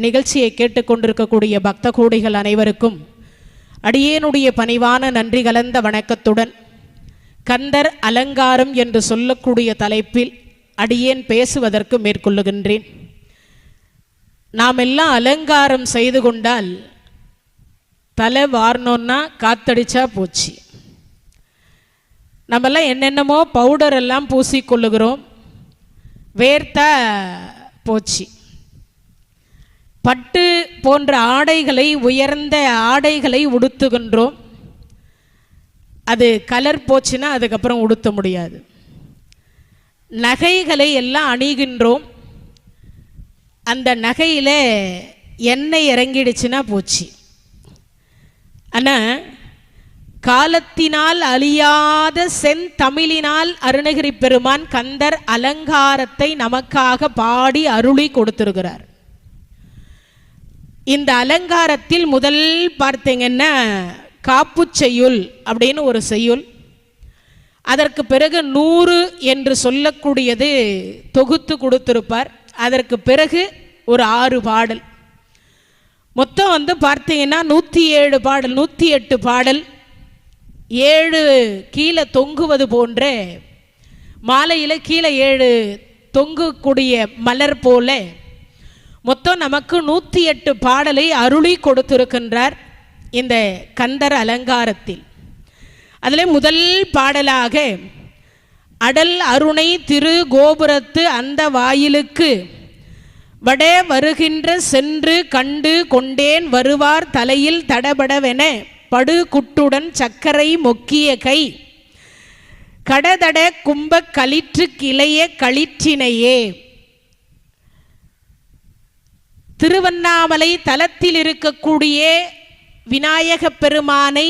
நிகழ்ச்சியை கேட்டுக்கொண்டிருக்கக்கூடிய பக்த கோடிகள் அனைவருக்கும் அடியேனுடைய பணிவான நன்றி கலந்த வணக்கத்துடன் கந்தர் அலங்காரம் என்று சொல்லக்கூடிய தலைப்பில் அடியேன் பேசுவதற்கு மேற்கொள்ளுகின்றேன். நாம் எல்லாம் அலங்காரம் செய்து கொண்டால் தலை வாரணுன்னா காத்தடிச்சா போச்சு. நம்மெல்லாம் என்னென்னமோ பவுடர் எல்லாம் பூசிக்கொள்ளுகிறோம், வேர்த்தா போச்சு. பட்டு போன்ற ஆடைகளை, உயர்ந்த ஆடைகளை உடுத்துகின்றோம், அது கலர் போச்சுன்னா அதுக்கப்புறம் உடுத்த முடியாது. நகைகளை எல்லாம் அணிகின்றோம், அந்த நகையில் எண்ணெய் இறங்கிடுச்சுன்னா போச்சு. ஆனால் காலத்தினால் அழியாத செந்தமிழினால் அருணகிரி பெருமான் கந்தர் அலங்காரத்தை நமக்காக பாடி அருளி கொடுத்திருக்கிறார். இந்த அலங்காரத்தில் முதல் பார்த்தீங்கன்னா காப்பு செய்யுள் அப்படின்னு ஒரு செய்யுள், அதற்கு பிறகு 100 என்று சொல்லக்கூடியது தொகுத்து கொடுத்திருப்பார். அதற்கு பிறகு ஒரு 6 பாடல், மொத்தம் பார்த்தீங்கன்னா 107 பாடல், 108 பாடல். 7 கீழே தொங்குவது போன்ற மாலையில் கீழே 7 தொங்கக்கூடிய மலர் போல மொத்தம் நமக்கு 108 பாடலை அருளி கொடுத்திருக்கின்றார் இந்த கந்தர் அலங்காரத்தில். அதில் முதல் பாடலாக அடல் அருணை திரு கோபுரத்து அந்த வாயிலுக்கு வடே வருகின்ற சென்று கண்டு கொண்டேன் வருவார் தலையில் தடபடவென படு குட்டுடன் சக்கரை மொக்கிய கை கடதட கும்ப களிற்று கிளைய களிற்றினையே. திருவண்ணாமலை தலத்தில் இருக்கக்கூடிய விநாயக பெருமானை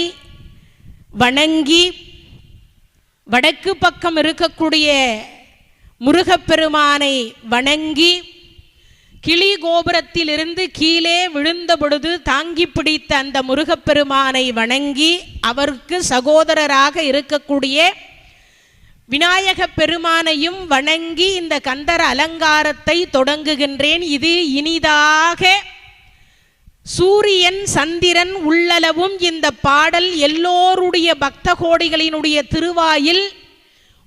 வணங்கி வடக்கு பக்கம் இருக்கக்கூடிய முருகப்பெருமானை வணங்கி கிளி கோபுரத்தில் இருந்து கீழே விழுந்த பொழுது தாங்கி பிடித்த அந்த முருகப்பெருமானை வணங்கி அவருக்கு சகோதரராக இருக்கக்கூடிய விநாயக பெருமானையும் வணங்கி இந்த கந்தர் அலங்காரத்தை தொடங்குகின்றேன். இது இனிதாக சூரியன் சந்திரன் உள்ளளவும் இந்த பாடல் எல்லோருடைய பக்த கோடிகளினுடைய திருவாயில்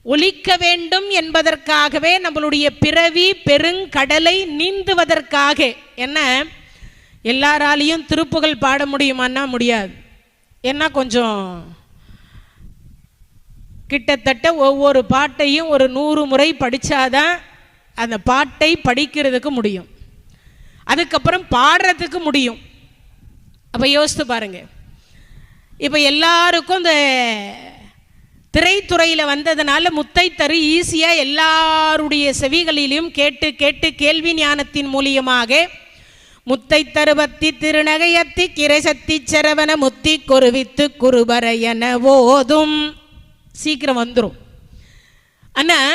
ஒலிக்க வேண்டும் என்பதற்காகவே, நம்மளுடைய பிறவி பெருங்கடலை நீந்துவதற்காக. என்ன எல்லாராலையும் திருப்புகழ் பாட முடியுமான்னா முடியாது. ஏன்னா கொஞ்சம் கிட்டத்தட்ட ஒவ்வொரு பாட்டையும் ஒரு 100 முறை படித்தாதான் அந்த பாட்டை படிக்கிறதுக்கு முடியும், அதுக்கப்புறம் பாடுறதுக்கு முடியும். அப்போ யோசித்து பாருங்க, இப்போ எல்லாருக்கும் இந்த திரைத்துறையில் வந்ததுனால முத்தை தரு ஈஸியாக எல்லாருடைய செவிகளிலும் கேட்டு கேட்டு கேள்வி ஞானத்தின் மூலியமாக முத்தை தருவத்தி திருநகையத்தி கிரைசத்தி சரவண முத்தி குருவித்து குருபரையன ஓதும் சீக்கிரம் வந்துடும். ஆனால்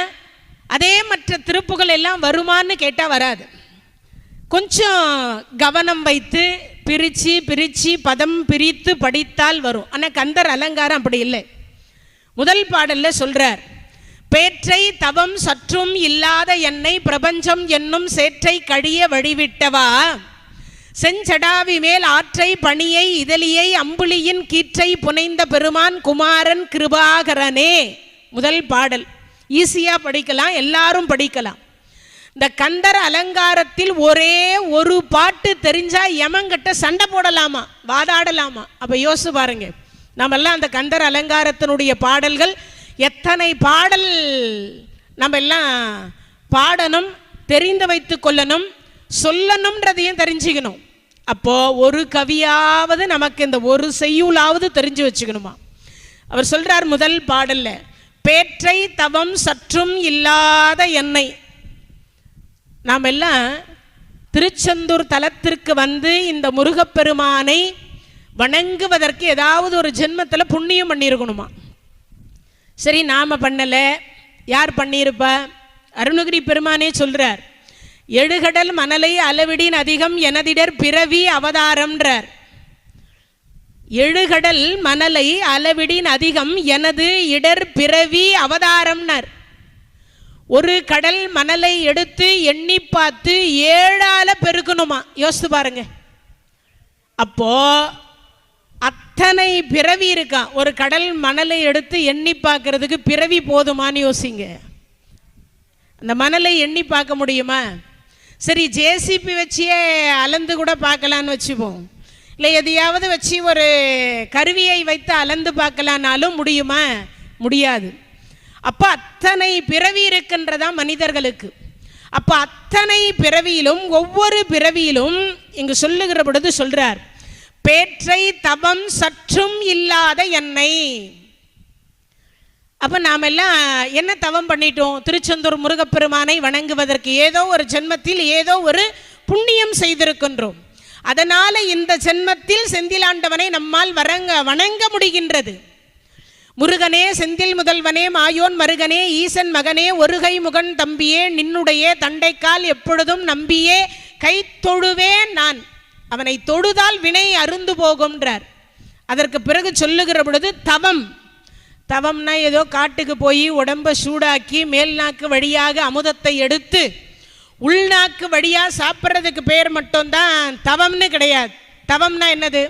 அதே மற்ற திருப்புகள் எல்லாம் வருமானு கேட்டால் வராது. கொஞ்சம் கவனம் வைத்து பிரித்து பிரித்து பதம் பிரித்து படித்தால் வரும். ஆனால் கந்தர் அலங்காரம் அப்படி இல்லை. முதல் பாடலில் சொல்கிறார், பேற்றை தவம் சற்றும் இல்லாத என்னை பிரபஞ்சம் என்னும் சேற்றை கழிய வழிவிட்டவா செஞ்சடாவி மேல் ஆற்றை பணியை இதழியை அம்புலியின் கீற்றை புனைந்த பெருமான் குமாரன் கிருபாகரனே. முதல் பாடல் ஈஸியாக படிக்கலாம், எல்லாரும் படிக்கலாம். இந்த கந்தர் அலங்காரத்தில் ஒரே ஒரு பாட்டு தெரிஞ்சா யமங்கிட்ட சண்டை போடலாமா, வாதாடலாமா? அப்போ யோசிச்சு பாருங்க, நம்மெல்லாம் அந்த கந்தர் அலங்காரத்தினுடைய பாடல்கள் எத்தனை பாடல் நம்ம எல்லாம் பாடணும், தெரிந்து வைத்து கொள்ளணும், சொல்லணும்ன்றதையும் தெரிஞ்சுக்கணும். அப்போ ஒரு கவியாவது நமக்கு இந்த ஒரு செய்யுளாவது தெரிஞ்சு வச்சுக்கணுமா? அவர் சொல்றார் முதல் பாடல்ல, பேற்றை தவம் சற்றும் இல்லாத என்னை. நாம் எல்லாம் திருச்செந்தூர் தலத்திற்கு வந்து இந்த முருகப்பெருமானை வணங்குவதற்கு ஏதாவது ஒரு ஜென்மத்தில் புண்ணியம் பண்ணியிருக்கணுமா? சரி, நாம் பண்ணலை, யார் பண்ணியிருப்பா? அருணகிரி பெருமானே சொல்றார், எழுகடல் மணலை அளவிடின் அதிகம் எனதிடர் பிறவி அவதாரம்ன்றார். எழுகடல் மணலை அளவிடின் அதிகம் எனது இடர் பிறவி அவதாரம்னர். ஒரு கடல் மணலை எடுத்து எண்ணி பார்த்து 7ஆல பெருக்கணுமா. யோசித்து பாருங்க. அப்போ அத்தனை பிறவி இருக்கான். ஒரு கடல் மணலை எடுத்து எண்ணி பார்க்கறதுக்கு பிறவி போதுமான்னு யோசிங்க. அந்த மணலை எண்ணி பார்க்க முடியுமா? சரி, ஜேசிபி வச்சியே அளந்து கூட பார்க்கலான்னு வச்சுப்போம். இல்லை எதையாவது வச்சு ஒரு கருவியை வைத்து அளந்து பார்க்கலான்னாலும் முடியுமா? முடியாது. அப்போ அத்தனை பிறவி இருக்கின்றதா மனிதர்களுக்கு. அப்போ அத்தனை பிறவியிலும் ஒவ்வொரு பிறவியிலும் இங்கு சொல்லுகிற பொழுது சொல்றார், பேற்றை தவம் சற்றும் இல்லாத என்னை. அப்போ நாம் எல்லாம் என்ன தவம் பண்ணிட்டோம்? திருச்செந்தூர் முருகப்பெருமானை வணங்குவதற்கு ஏதோ ஒரு ஜென்மத்தில் ஏதோ ஒரு புண்ணியம் செய்திருக்கின்றோம். அதனால இந்த ஜென்மத்தில் செந்திலாண்டவனை நம்மால் வணங்க முடிகின்றது. முருகனே செந்தில் முதல்வனே மாயோன் மருகனே ஈசன் மகனே ஒருகை முகன் தம்பியே நின்னுடைய தண்டைக்கால் எப்பொழுதும் நம்பியே கை தொழுவேன் நான். அவனை தொழுதால் வினை அருந்து போகும்ன்றார். அதற்கு பிறகு சொல்லுகிற பொழுது தவம். தவம்னா ஏதோ காட்டுக்கு போய் உடம்பை சூடாக்கி மேல் நாக்கு வழியாக அமுதத்தை எடுத்து உள்நாக்கு வழியாக சாப்பிட்றதுக்கு பேர் மட்டும்தான் தவம்னு கிடையாது. தவம்னா என்னது?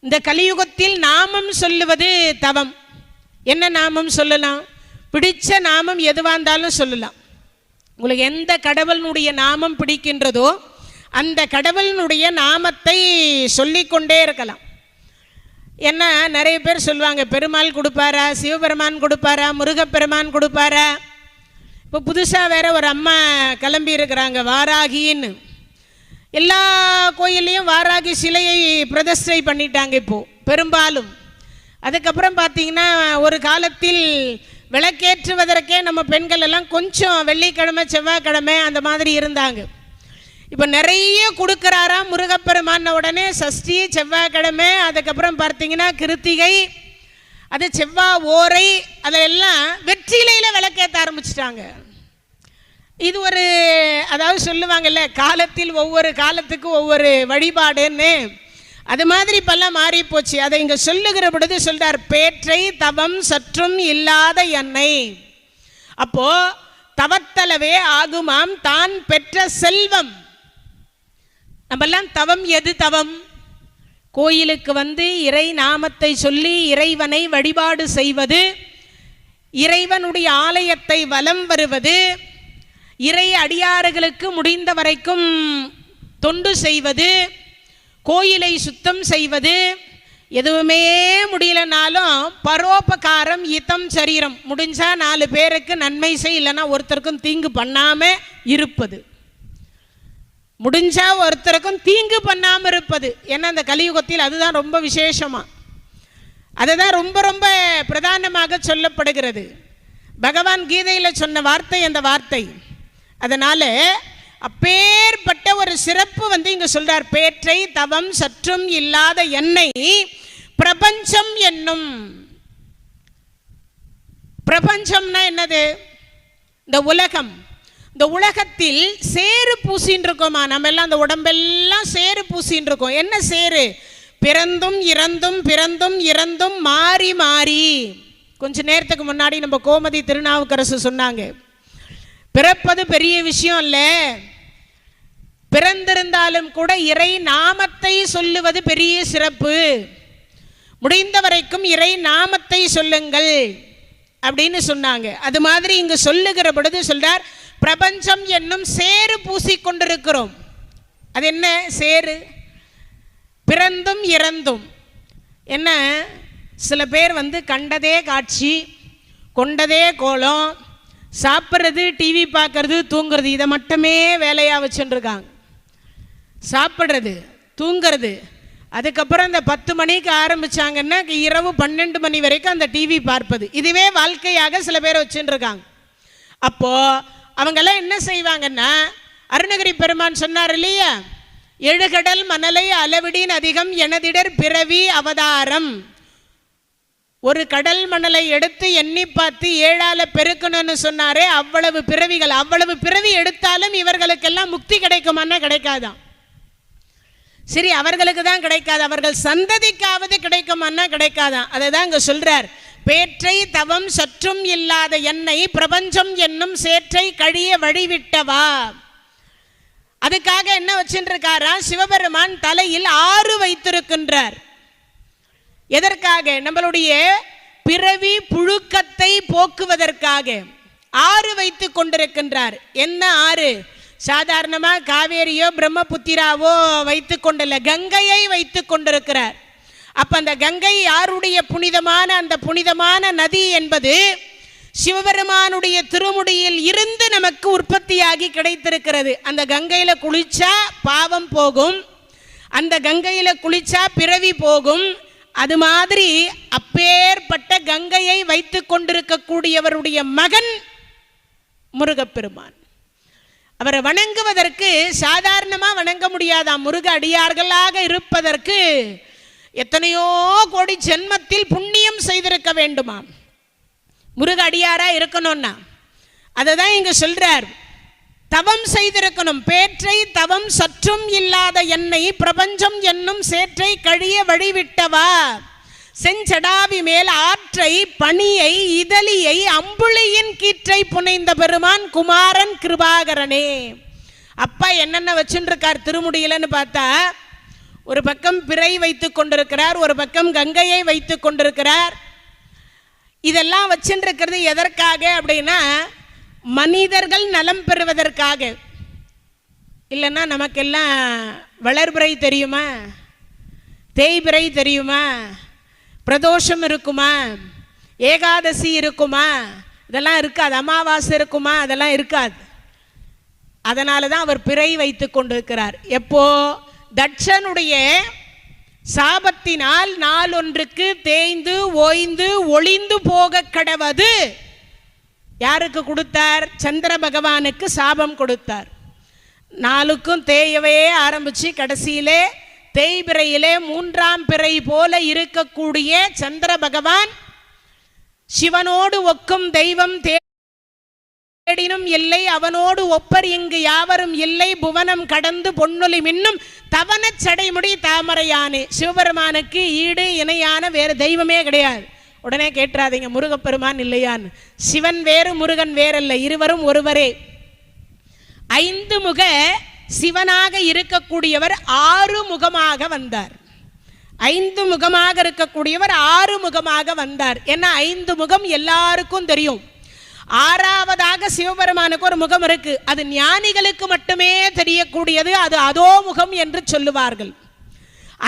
இந்த கலியுகத்தில் நாமம் சொல்லுவது தவம். என்ன நாமம் சொல்லலாம்? பிடிச்ச நாமம் எதுவாக இருந்தாலும் சொல்லலாம். உங்களுக்கு எந்த கடவுளுடைய நாமம் பிடிக்கின்றதோ அந்த கடவுளுடைய நாமத்தை சொல்லிக்கொண்டே இருக்கலாம். என்ன நிறைய பேர் சொல்லுவாங்க, பெருமாள் கொடுப்பாரா, சிவபெருமான் கொடுப்பாரா, முருகப்பெருமான் கொடுப்பாரா. இப்போ புதுசாக வேற ஒரு அம்மா கிளம்பி இருக்கிறாங்க, வாராகின்னு. எல்லா கோயில்லையும் வாராகி சிலையை பிரதிஷ்டை பண்ணிட்டாங்க இப்போது பெரும்பாலும். அதுக்கப்புறம் பார்த்தீங்கன்னா ஒரு காலத்தில் விளக்கேற்றுவதற்கே நம்ம பெண்கள் எல்லாம் கொஞ்சம் வெள்ளிக்கிழமை செவ்வாய்க்கிழமை அந்த மாதிரி இருந்தாங்க. இப்போ நிறைய கொடுக்குறாரா முருகப்பெருமான உடனே சஷ்டி செவ்வாய்க்கிழமை, அதுக்கப்புறம் பார்த்தீங்கன்னா கிருத்திகை, அது செவ்வாய் ஓரை, அதெல்லாம் வெற்றிலையில் விளக்கேற்ற ஆரம்பிச்சிட்டாங்க. இது ஒரு அதாவது சொல்லுவாங்கல்ல, காலத்தில் ஒவ்வொரு காலத்துக்கு ஒவ்வொரு வழிபாடுன்னு, அது மாதிரி இப்பெல்லாம் மாறி போச்சு. அதை இங்கே சொல்லுகிற பொழுது சொல்றார், பேற்றை தவம் சற்றும் இல்லாத என்னை. அப்போ தவத்தளவே ஆகுமாம் தான் பெற்ற செல்வம். நம்மெல்லாம் தவம் எது தவம்? கோயிலுக்கு வந்து இறை நாமத்தை சொல்லி இறைவனை வழிபாடு செய்வது, இறைவனுடைய ஆலயத்தை வலம் வருவது, இறை அடியார்களுக்கு முடிந்த வரைக்கும் தொண்டு செய்வது, கோயிலை சுத்தம் செய்வது. எதுவுமே முடியலனாலும் பரோபகாரம் இதம் சரீரம், முடிஞ்சா 4 பேருக்கு நன்மை செய், இல்லைன்னா ஒருத்தருக்கும் தீங்கு பண்ணாம இருப்பது. முடிஞ்சா ஒருத்தருக்கும் தீங்கு பண்ணாமல் இருப்பது. ஏன்னா அந்த கலியுகத்தில் அதுதான் ரொம்ப விசேஷமா, அதுதான் ரொம்ப ரொம்ப பிரதானமாக சொல்லப்படுகிறது. பகவான் கீதையில் சொன்ன வார்த்தை அந்த வார்த்தை. அதனால அப்பேற்பட்ட ஒரு சிறப்பு வந்து இங்க சொல்றார், பேற்றை தவம் சற்றும் இல்லாத என்னை பிரபஞ்சம் என்னும். பிரபஞ்சம்னா என்னது? இந்த உலகம். இந்த உலகத்தில் சேறு பூசின்னு இருக்கோமா, நம்ம எல்லாம் அந்த உடம்பெல்லாம் சேறு பூசின்னு இருக்கோம். என்ன சேறு? பிறந்தும் இறந்தும் பிறந்தும் இறந்தும் மாறி மாறி. கொஞ்ச நேரத்துக்கு முன்னாடி நம்ம கோமதி திருநாவுக்கரசு சொன்னாங்க, பிறப்பது பெரிய விஷயம் இல்லை, பிறந்திருந்தாலும் கூட இறை நாமத்தை சொல்லுவது பெரிய சிறப்பு. முடிந்த வரைக்கும் இறை நாமத்தை சொல்லுங்கள் அப்படின்னு சொன்னாங்க. அது மாதிரி இங்கு சொல்லுகிற பொழுது சொல்றார், பிரபஞ்சம் என்னும் சேறு பூசிக்கொண்டிருக்கிறோம். அது என்ன சேறு? பிறந்தும் இறந்தும். என்ன, சில பேர் வந்து கண்டதே காட்சி, கொண்டதே கோலம், சாப்பிட்றது, டிவி பார்க்கறது, தூங்குறது, இதை மட்டுமே வேலையாக வச்சுருக்காங்க. சாப்பிட்றது, தூங்கிறது, அதுக்கப்புறம் அந்த 10 மணிக்கு ஆரம்பித்தாங்கன்னா இரவு 12 மணி வரைக்கும் அந்த டிவி பார்ப்பது, இதுவே வாழ்க்கையாக சில பேர் வச்சுருக்காங்க. அப்போது அவங்கெல்லாம் என்ன செய்வாங்கன்னா, அருணகிரி பெருமான் சொன்னார் இல்லையா, எழுகடல் மணலை அளவிடின் அதிகம் எனதிடர் பிறவி அவதாரம். ஒரு கடல் மணலை எடுத்து எண்ணி பார்த்து 7ஆல பெருக்கணும்னு சொன்னாரே, அவ்வளவு பிறவிகள். அவ்வளவு பிறவி எடுத்தாலும் இவர்களுக்கெல்லாம் முக்தி கிடைக்குமான்னா கிடைக்காதான். சரி, அவர்களுக்கு தான் கிடைக்காது, அவர்கள் சந்ததிக்காவது கிடைக்குமான்னா கிடைக்காதான். அதை தான் இங்கே சொல்றார், பேற்றை தவம் சற்றும் இல்லாத என்னை பிரபஞ்சம் என்னும் சேற்றை கழிய வழிவிட்டவா. அதுக்காக என்ன வச்சுருக்காரா சிவபெருமான் தலையில் 6 வைத்திருக்கின்றார். எதற்காக? நம்மளுடைய பிறவி புழுக்கத்தை போக்குவதற்காக 6 வைத்து கொண்டிருக்கின்றார். என்ன 6? சாதாரணமாக காவேரியோ பிரம்மபுத்திராவோ வைத்து கொண்டல, கங்கையை வைத்து கொண்டிருக்கிறார். அப்ப அந்த கங்கை யாருடைய புனிதமான அந்த புனிதமான நதி என்பது சிவபெருமானுடைய திருமுடியில் இருந்து நமக்கு உற்பத்தியாகி கிடைத்திருக்கிறது. அந்த கங்கையில குளிச்சா பாவம் போகும், அந்த கங்கையில குளிச்சா பிறவி போகும். அது மாதிரி அப்பேற்பட்ட கங்கையை வைத்து கொண்டிருக்கக்கூடியவருடைய மகன் முருகப்பெருமான். அவரை வணங்குவதற்கு சாதாரணமாக வணங்க முடியாதாம். முருக அடியார்களாக இருப்பதற்கு எத்தனையோ கோடி ஜென்மத்தில் புண்ணியம் செய்திருக்க வேண்டுமாம். முருக அடியாரா இருக்கணும்னா அதை தான் இங்க சொல்றார். தவம் செய்திருக்கணும். பேற்றை தவம் சற்றும் இல்லாத என்னை பிரபஞ்சம் என்னும் சேற்றை கழிய வழிவிட்டவா. செஞ்சடாவி மேல் ஆற்றை பணியை இதழியை அம்புலியின் கீற்றை புனைந்த பெருமான் குமாரன் கிருபாகரனே. அப்பா என்னென்ன வச்சுருக்கார் திருமுடியிலன்னு பார்த்தா, ஒரு பக்கம் பிறை வைத்து கொண்டிருக்கிறார், ஒரு பக்கம் கங்கையை வைத்து கொண்டிருக்கிறார். இதெல்லாம் வச்சுருக்கிறது எதற்காக அப்படின்னா, மனிதர்கள் நலம் பெறுவதற்காக. இல்லைன்னா நமக்கெல்லாம் வளர்பிறை தெரியுமா, தேய்பிறை தெரியுமா, பிரதோஷம் இருக்குமா, ஏகாதசி இருக்குமா, இதெல்லாம் இருக்காது. அமாவாசை இருக்குமா, அதெல்லாம் இருக்காது. அதனால தான் அவர் பிறை வைத்து கொண்டிருக்கிறார். எப்போ தட்சனுடைய சாபத்தினால் நாளொன்றுக்கு தேய்ந்து ஓய்ந்து ஒளிந்து போக கடவது யாருக்கு கொடுத்தார்? சந்திர பகவானுக்கு சாபம் கொடுத்தார். நாளுக்கும் தேயவே ஆரம்பிச்சு கடைசியிலே தேய்பிறையிலே 3ஆம் பிறை போல இருக்கக்கூடிய சந்திர பகவான் சிவனோடு ஒக்கும் தெய்வம் தேடினும் இல்லை, அவனோடு ஒப்பர் இங்கு யாவரும் இல்லை, புவனம் கடந்து பொன்னொலி மின்னும் தவன சடைமுடி தாமரையானே. சிவபெருமானுக்கு ஈடு இணையான வேறு தெய்வமே கிடையாது. உடனே கேட்டுறாதீங்க முருகப்பெருமான் இல்லையான்னு. சிவன் வேறு முருகன் வேறல்ல, இருவரும் ஒருவரே. 5 முக சிவனாக இருக்கக்கூடியவர் 6 முகமாக வந்தார். 5 முகமாக இருக்கக்கூடியவர் 6 முகமாக வந்தார். ஏன்னா 5 முகம் எல்லாருக்கும் தெரியும். 6வதாக சிவபெருமானுக்கு ஒரு முகம் இருக்கு. அது ஞானிகளுக்கு மட்டுமே தெரியக்கூடியது. அது அதோ முகம் என்று சொல்லுவார்கள்.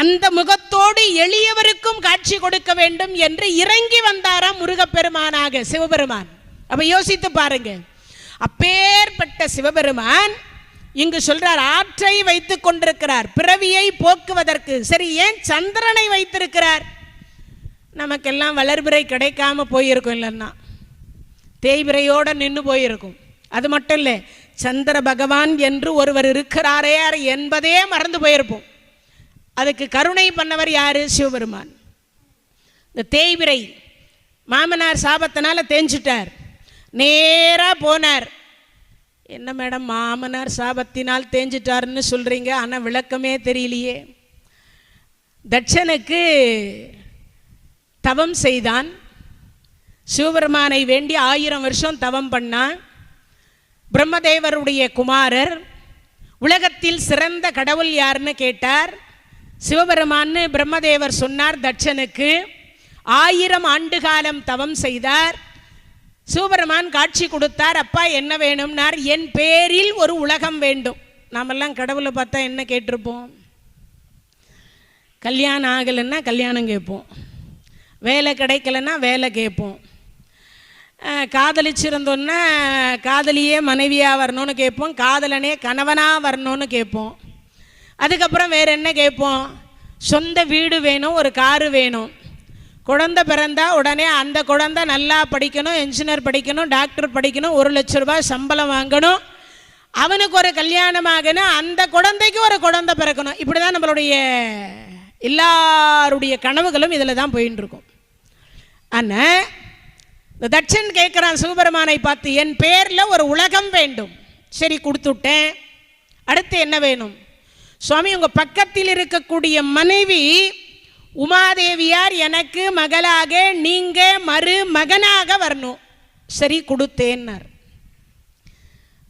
அந்த முகத்தோடு எளியவருக்கும் காட்சி கொடுக்க வேண்டும் என்று இறங்கி வந்தாராம் முருகப்பெருமானாக சிவபெருமான். அப்ப யோசித்து பாருங்க, அப்பேற்பட்ட சிவபெருமான் இங்கு சொல்றார் ஆற்றை வைத்துக் கொண்டிருக்கிறார் பிறவியை போக்குவதற்கு. சரி, ஏன் சந்திரனை வைத்திருக்கிறார்? நமக்கெல்லாம் வளர்பிறை கிடைக்காம போயிருக்கும், இல்லைன்னா தேய்பிறையோட நின்று போயிருக்கும். அது மட்டும் இல்லை, சந்திர பகவான் என்று ஒருவர் இருக்கிறாரே என்பதே மறந்து போயிருப்போம். அதுக்கு கருணை பண்ணவர் யாரு? சிவபெருமான். இந்த தேய்பிறை மாமனார் சாபத்தினால தேஞ்சிட்டார். நேரா போனார். என்ன மேடம் மாமனார் சாபத்தினால் தேஞ்சிட்டாருன்னு சொல்றீங்க, ஆனால் விளக்கமே தெரியலையே. தட்சனுக்கு தவம் செய்தான். சிவபெருமானை வேண்டி 1000 வருஷம் தவம் பண்ணான். பிரம்மதேவருடைய குமாரர். உலகத்தில் சிறந்த கடவுள் யாருன்னு கேட்டார். சிவபெருமான்னு பிரம்மதேவர் சொன்னார். தட்சனுக்கு 1000 ஆண்டு காலம் தவம் செய்தார். சிவபெருமான் காட்சி கொடுத்தார். அப்பா என்ன வேணும்னார்? என் பேரில் ஒரு உலகம் வேண்டும். நாமெல்லாம் கடவுளை பார்த்தா என்ன கேட்டிருப்போம்? கல்யாணம் ஆகலைன்னா கல்யாணம் கேட்போம், வேலை கிடைக்கலன்னா வேலை கேட்போம், காதலிச்சிருந்தோன்னா காதலியே மனைவியாக வரணும்னு கேட்போம், காதலனே கணவனாக வரணும்னு கேட்போம். அதுக்கப்புறம் வேறு என்ன கேட்போம்? சொந்த வீடு வேணும், ஒரு காரு வேணும். குழந்தை பிறந்தா உடனே அந்த குழந்தை நல்லா படிக்கணும், என்ஜினியர் படிக்கணும், டாக்டர் படிக்கணும், 1 லட்ச ரூபாய் சம்பளம் வாங்கணும், அவனுக்கு ஒரு கல்யாணம் ஆகணும், அந்த குழந்தைக்கு ஒரு குழந்தை பிறக்கணும். இப்படி தான் நம்மளுடைய எல்லாருடைய கனவுகளும் இதில் தான் போயின்னு இருக்கும். ஆனால் இந்த தட்சன் கேட்குறான் சிவபெருமானை பார்த்து, என் பேரில் ஒரு உலகம் வேண்டும். சரி, கொடுத்துட்டேன். அடுத்து என்ன வேணும்? சுவாமி, உங்கள் பக்கத்தில் இருக்கக்கூடிய மனைவி உமாதேவியார் எனக்கு மகளாக நீங்க மருமகனாக வரணும். சரி கொடுத்தேன்னார்.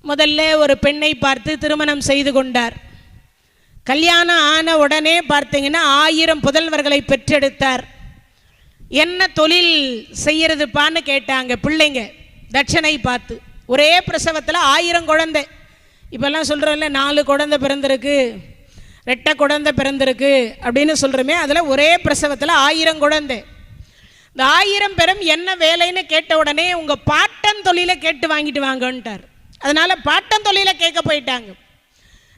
முதல்ல ஒரு பெண்ணை பார்த்து திருமணம் செய்து கொண்டார். கல்யாணம் ஆன உடனே பார்த்தீங்கன்னா 1000 புதல்வர்களை பெற்றெடுத்தார். என்ன தொழில் செய்யறதுப்பான்னு கேட்டாங்க பிள்ளைங்க தட்சணை பார்த்து. ஒரே பிரசவத்தில் 1000 குழந்தை. இப்போல்லாம் சொல்கிறோம்ல 4 குழந்தை பிறந்திருக்கு, 2 குழந்தை பிறந்திருக்கு அப்படின்னு சொல்கிறோமே, அதில் ஒரே பிரசவத்தில் 1000 குழந்தை. இந்த 1000 பேரும் என்ன வேலைன்னு கேட்ட உடனே உங்கள் பாட்டன் தொழிலை கேட்டு வாங்கிட்டு வாங்கன்ட்டார். அதனால் பாட்டன் தொழிலை கேட்க போயிட்டாங்க.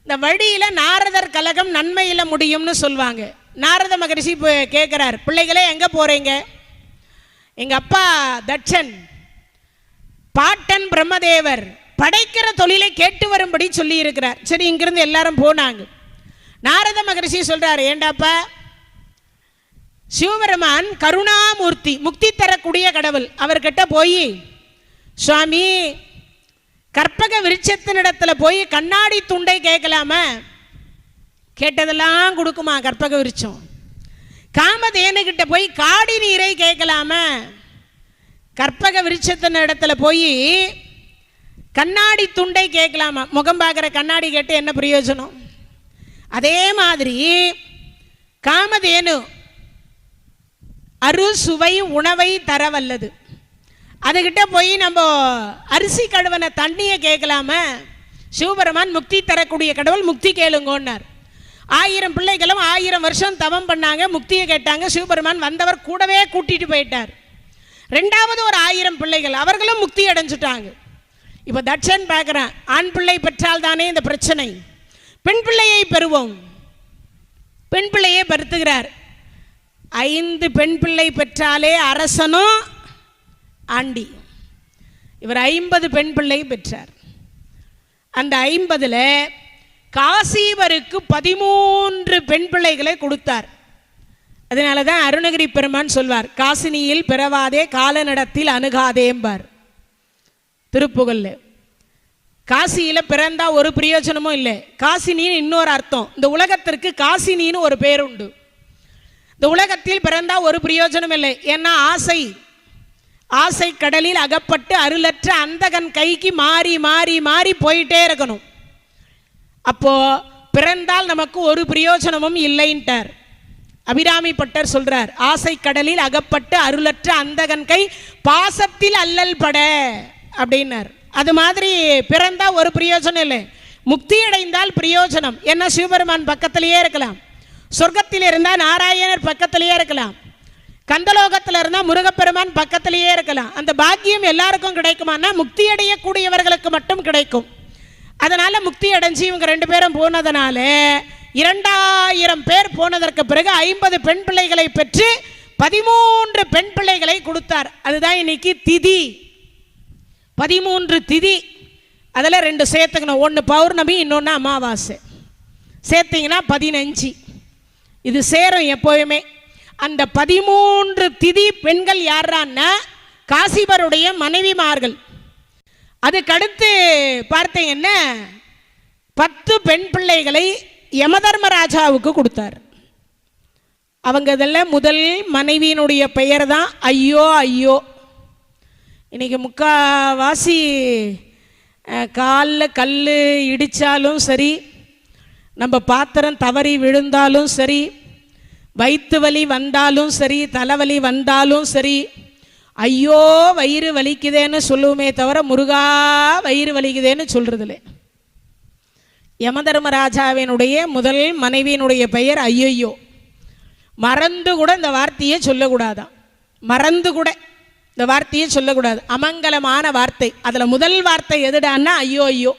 இந்த வழியில் நாரதர் கலகம் நன்மையில் முடியும்னு சொல்லுவாங்க. நாரத மகரிஷி கேட்குறார், பிள்ளைகளே எங்கே போகிறீங்க? எங்கள் அப்பா தட்சன் பாட்டன் பிரம்மதேவர் படைக்கிற தொழிலை கேட்டு வரும்படி சொல்லி இருக்கிறார். சரி, இங்கிருந்து எல்லாரும் போனாங்க. நாரத மகரிஷி சொல்கிறார், ஏண்டாப்பா சிவபெருமான் கருணாமூர்த்தி, முக்தி தரக்கூடிய கடவுள். அவர்கிட்ட போய் சுவாமி கற்பக விருட்சத்தினிடத்தில் போய் கண்ணாடி துண்டை கேட்கலாமா? கேட்டதெல்லாம் கொடுக்குமா கற்பக விருட்சம். காமதேனுகிட்ட போய் காடி நீரை கேட்கலாமா? கற்பக விருட்சத்தின் இடத்துல போய் கண்ணாடி துண்டை கேட்கலாமா? முகம் பார்க்குற கண்ணாடி கேட்டு என்ன பிரயோஜனம்? அதே மாதிரி காமதேனு அறுசுவை உணவை தரவல்லது. அதுகிட்ட போய் நம்ம அரிசி கழுவன தண்ணியை கேட்கலாமா? சிவபெருமான் முக்தி தரக்கூடிய கடவுள், முக்தி கேளுங்கன்னார். 1000 பிள்ளைகளும் 1000 வருஷம் தவம் பண்ணாங்க, முக்தியை கேட்டாங்க. சிவபெருமான் வந்தவர் கூடவே கூட்டிட்டு போயிட்டார். 2வது ஒரு 1000 பிள்ளைகள், அவர்களும் முக்தி அடைஞ்சுட்டாங்க. இப்போ தட்சன் பார்க்குறான், ஆண் பிள்ளை பெற்றால் தானே இந்த பிரச்சனை, பெண் பிள்ளையை பெறுவோம். பெண் பிள்ளையை பெறுத்துகிறார். 5 பெண் பிள்ளை பெற்றாலே அரசனும் ஆண்டி. இவர் 50 பெண் பிள்ளை பெற்றார். அந்த 50ல் காசிவருக்கு 13 பெண் பிள்ளைகளை கொடுத்தார். அதனால தான் அருணகிரி பெருமான் சொல்வார், காசினியில் பிறவாதே காலநடத்தில் அணுகாதேம்பார் திருப்புகழ்ல. காசியில் பிறந்தா ஒரு பிரயோஜனமும் இல்லை. காசினின்னு இன்னொரு அர்த்தம். இந்த உலகத்திற்கு காசினின்னு ஒரு பேர் உண்டு. இந்த உலகத்தில் பிறந்தா ஒரு பிரயோஜனம் இல்லை. ஏன்னா ஆசை கடலில் அகப்பட்டு அருளற்ற அந்தகன் கைக்கு மாறி மாறி மாறி போயிட்டே இருக்கணும். அப்போ பிறந்தால் நமக்கு ஒரு பிரயோஜனமும் இல்லைன்ட்டார். அபிராமி பட்டர் சொல்றார், ஆசை கடலில் அகப்பட்டு அருளற்ற அந்தகன் கை பாசத்தில் அல்லல் பட அப்படின்னார். அது மாதிரி பிறந்தா ஒரு பிரயோஜனம் இல்லை. முக்தி அடைந்தால் பிரயோஜனம். என்ன சிவபெருமான் பக்கத்திலேயே இருக்கலாம், சொர்க்கத்தில் இருந்தால் நாராயணர் பக்கத்திலேயே இருக்கலாம், கந்தலோகத்தில் இருந்தால் முருகப்பெருமான் பக்கத்திலேயே இருக்கலாம். அந்த பாக்கியம் எல்லாருக்கும் கிடைக்குமானா முக்தி அடையக்கூடியவர்களுக்கு மட்டும் கிடைக்கும். அதனால முக்தி அடைஞ்சு இவங்க 2 பேரும் போனதனால 2000 பேர் போனதற்கு பிறகு 50 பெண் பிள்ளைகளை பெற்று 13 பெண் பிள்ளைகளை கொடுத்தார். அதுதான் இன்னைக்கு திதி. 13 திதி. அதில் 2 சேர்த்துக்கணும். ஒன்று பௌர்ணமி, இன்னொன்று அமாவாசை. சேர்த்திங்கன்னா 15. இது சேரும் எப்போயுமே. அந்த 13 திதி பெண்கள் யாரான்னா காசிபருடைய மனைவிமார்கள். அதுக்கடுத்து பார்த்தீங்கன்னா 10 பெண் பிள்ளைகளை யமதர்மராஜாவுக்கு கொடுத்தார். அவங்க இதில் முதல் மனைவியினுடைய பெயர் தான் ஐயோ ஐயோ. இன்னைக்கு முக்காவாசி காலில் கல் இடித்தாலும் சரி, நம்ம பாத்திரம் தவறி விழுந்தாலும் சரி, வயிற்று வலி வந்தாலும் சரி, தலைவலி வந்தாலும் சரி, ஐயோ வயிறு வலிக்குதேன்னு சொல்லுவோமே தவிர முருகா வயிறு வலிக்குதேன்னு சொல்றதில்லை. யமதர்மராஜாவினுடைய முதல் மனைவியினுடைய பெயர் ஐயோ. மறந்து கூட இந்த வார்த்தையை சொல்லக்கூடாதான். மறந்து கூட இந்த வார்த்தையை சொல்லக்கூடாது. அமங்கலமான வார்த்தை. அதில் முதல் வார்த்தை எதுடான்னா ஐயோ ஐயோ.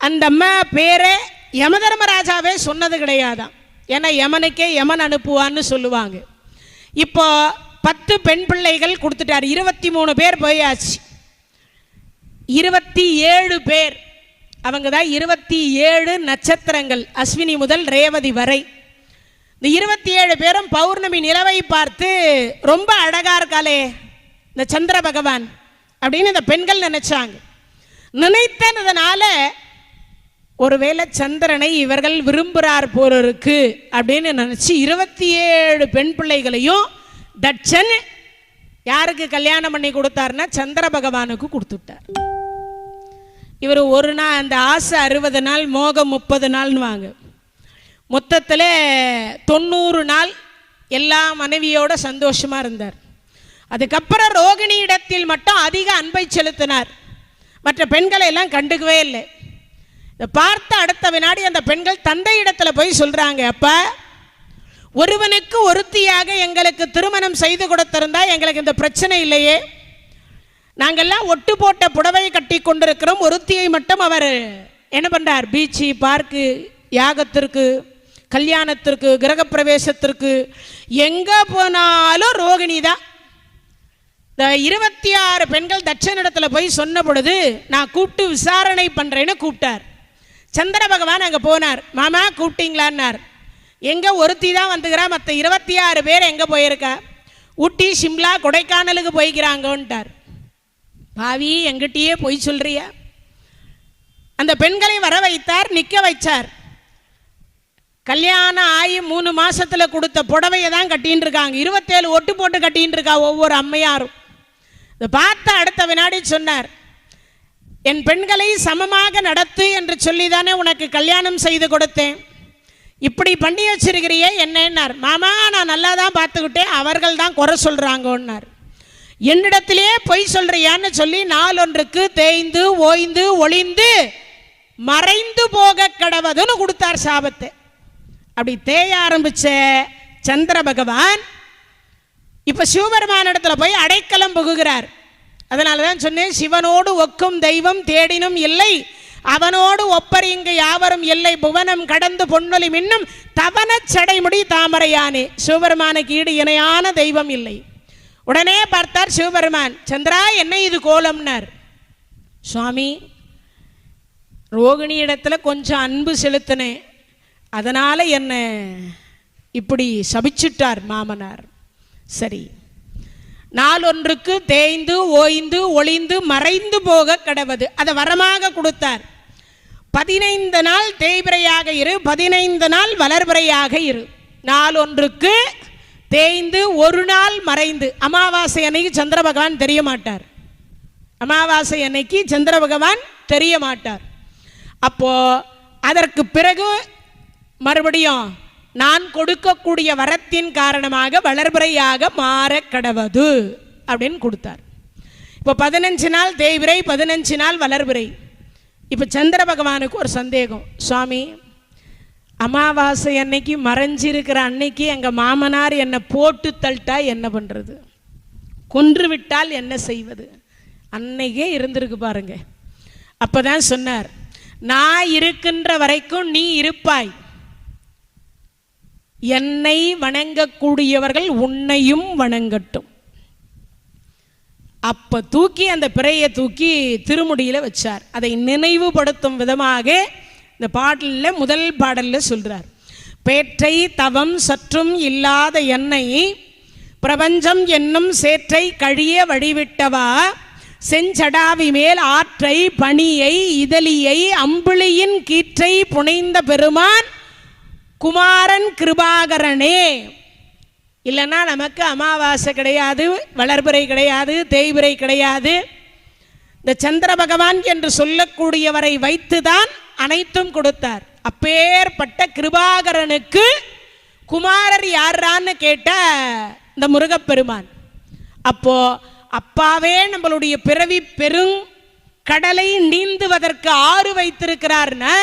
அந்த அம்மா பேரை யமதர்மராஜாவே சொன்னது கிடையாதான். ஏன்னா யமனுக்கே யமன் அனுப்புவான்னு சொல்லுவாங்க. இப்போ 10 பெண் பிள்ளைகள் கொடுத்துட்டார். 23 பேர் போயாச்சு. 27 பேர் அவங்க தான் 27 நட்சத்திரங்கள், அஸ்வினி முதல் ரேவதி வரை. இந்த 27 பேரும் பௌர்ணமி நிலவை பார்த்து ரொம்ப அழகா இருக்காளே இந்த சந்திர பகவான் அப்படின்னு இந்த பெண்கள் நினைச்சாங்க. நினைத்ததுனால ஒருவேளை சந்திரனை இவர்கள் விரும்புகிறார் போல இருக்கு அப்படின்னு நினச்சி 27 பெண் பிள்ளைகளையும் தட்சன் யாருக்கு கல்யாணம் பண்ணி கொடுத்தாருன்னா சந்திர பகவானுக்கு கொடுத்துட்டார். இவர் ஒரு நாள், அந்த ஆசை 60 நாள், மோகம் 30 நாள்னு வாங்க, மொத்தத்தில் 90 நாள் எல்லா மனைவியோட சந்தோஷமாக இருந்தார். அதுக்கப்புறம் ரோகிணி இடத்தில் மட்டும் அதிக அன்பை செலுத்தினார். மற்ற பெண்களை எல்லாம் கண்டுக்கவே இல்லை. இதை பார்த்த அடுத்த வினாடி அந்த பெண்கள் தந்தை இடத்துல போய் சொல்கிறாங்க, அப்போ ஒருவனுக்கு ஒருத்தியாக எங்களுக்கு திருமணம் செய்து கொடுத்திருந்தா எங்களுக்கு இந்த பிரச்சனை இல்லையே, நாங்கள்லாம் ஒட்டு போட்ட புடவை கட்டி கொண்டிருக்கிறோம், ஒருத்தியை மட்டும் அவர் என்ன பண்ணுறார், பீச்சு, பார்க்கு, யாகத்திற்கு, கல்யாணத்திற்கு, கிரகப்பிரவேசத்திற்கு எங்கே போனாலும் ரோகிணி தான். இந்த 26 பெண்கள் தட்சனிடத்தில் போய் சொன்ன பொழுது நான் கூப்பிட்டு விசாரணை பண்ணுறேன்னு கூப்பிட்டார். சந்திர பகவான் அங்கே போனார். மாமா கூப்பிட்டீங்களான்னார். எங்கே ஒருத்தி தான் வந்துக்கிறா, மற்ற 26 பேர் எங்கே போயிருக்கா, ஊட்டி, சிம்லா, கொடைக்கானலுக்கு போய்க்கிறாங்கன்ட்டார். பாவி, எங்கிட்டயே போய் சொல்றியா? அந்த பெண்களை வர வைத்தார், நிற்க வைச்சார். கல்யாணம் ஆகி 3 மாசத்துல கொடுத்த புடவையை தான் கட்டின்னு இருக்காங்க. 27 ஒட்டு போட்டு கட்டின்னு இருக்கா ஒவ்வொரு அம்மையாரும். இதை பார்த்த அடுத்த வினாடி சொன்னார், என் பெண்களை சமமாக நடத்து என்று சொல்லி தானே உனக்கு கல்யாணம் செய்து கொடுத்தேன், இப்படி பண்ணி வச்சிருக்கிறியே என்னன்னார். மாமா, நான் நல்லா தான் பார்த்துக்கிட்டேன், அவர்கள் தான் குறை சொல்கிறாங்கன்னார். என்னிடத்திலே பொய் சொல்றியான்னு சொல்லி நாளொன்றுக்கு தேய்ந்து ஓய்ந்து ஒளிந்து மறைந்து போக கடவதுன்னு கொடுத்தார் சாபத்தை. அப்படி தேய ஆரம்பிச்ச சந்திர பகவான் இப்போ சிவபெருமான இடத்துல போய் அடைக்கலம் புகுகிறார். அதனால தான் சொன்னேன், சிவனோடு ஒக்கும் தெய்வம் தேடினும் இல்லை, அவனோடு ஒப்பர் இங்கு யாவரும் இல்லை, புவனம் கடந்து பொன்னொலி மின்னும் தவன சடைமுடி தாமரையானே. சிவபெருமானுக்கு ஈடு இணையான தெய்வம் இல்லை. உடனே பார்த்தார் சிவபெருமான், சந்திரா என்ன இது கோலம்னார். சுவாமி, ரோகிணி இடத்துல கொஞ்சம் அன்பு செலுத்தினேன், அதனால என்ன இப்படி சபிச்சுட்டார் மாமனார். சரி, நாளொன்றுக்கு தேய்ந்து ஓய்ந்து ஒளிந்து மறைந்து போக கடவது, அதை வரமாக கொடுத்தார். 15 நாள் தேய்பிரையாக இரு, 15 நாள் வளர்பிரையாக இரு. நாளொன்றுக்கு தேய்ந்து ஒரு நாள் மறைந்து. அமாவாசை அன்னைக்கு சந்திர பகவான் தெரிய மாட்டார். அமாவாசை அன்னைக்கு சந்திர பகவான் தெரிய மாட்டார். அப்போ அதற்கு பிறகு மறுபடியும் நான் கொடுக்கக்கூடிய வரத்தின் காரணமாக வளர்பிறையாக மாற கடவது அப்படின்னு கொடுத்தார். இப்போ 15 நாள் தேய்பிரை, 15 நாள் வளர்பிறை. இப்போ சந்திர பகவானுக்கு ஒரு சந்தேகம், சுவாமி, அமாவாசை அன்னைக்கு மறைஞ்சிருக்கிற அன்னைக்கு எங்கள் மாமனார் என்னை போட்டு தள்ளிட்டா என்ன பண்ணுறது, கொன்று விட்டால் என்ன செய்வது? அன்னைக்கே இருந்திருக்கு பாருங்க. அப்போ தான் சொன்னார், நான் இருக்கின்ற வரைக்கும் நீ இருப்பாய், என்னை வணங்கக்கூடியவர்கள் உன்னையும் வணங்கட்டும். அப்போ தூக்கி அந்த பிறையை தூக்கி திருமுடியில் வச்சார். அதை நினைவுபடுத்தும் விதமாக இந்த பாடலில் முதல் பாடலில் சொல்கிறார், பேற்றை தவம் சற்றும் இல்லாத என்னை பிரபஞ்சம் என்னும் சேற்றை கழிய வழிவிட்டவா, செஞ்சடாவி மேல் ஆற்றை பணியை இதழியை அம்பிளியின் கீற்றை புனைந்த பெருமான் குமாரன் கிருபாகரனே. இல்லைன்னா நமக்கு அமாவாசை கிடையாது, வளர்பிறை கிடையாது, தேய்பிறை கிடையாது. இந்த சந்திர பகவான் என்று சொல்லக்கூடியவரை வைத்துதான் அனைத்தும் கொடுத்தார். அப்பேற்பட்ட கிருபாகரனுக்கு குமாரர் யாரான்னு கேட்ட இந்த முருகப்பெருமான். அப்போ அப்பாவே நம்மளுடைய பிறவி பெரும் கடலை நீந்துவதற்கு ஆறு வைத்திருக்கிறார்னா,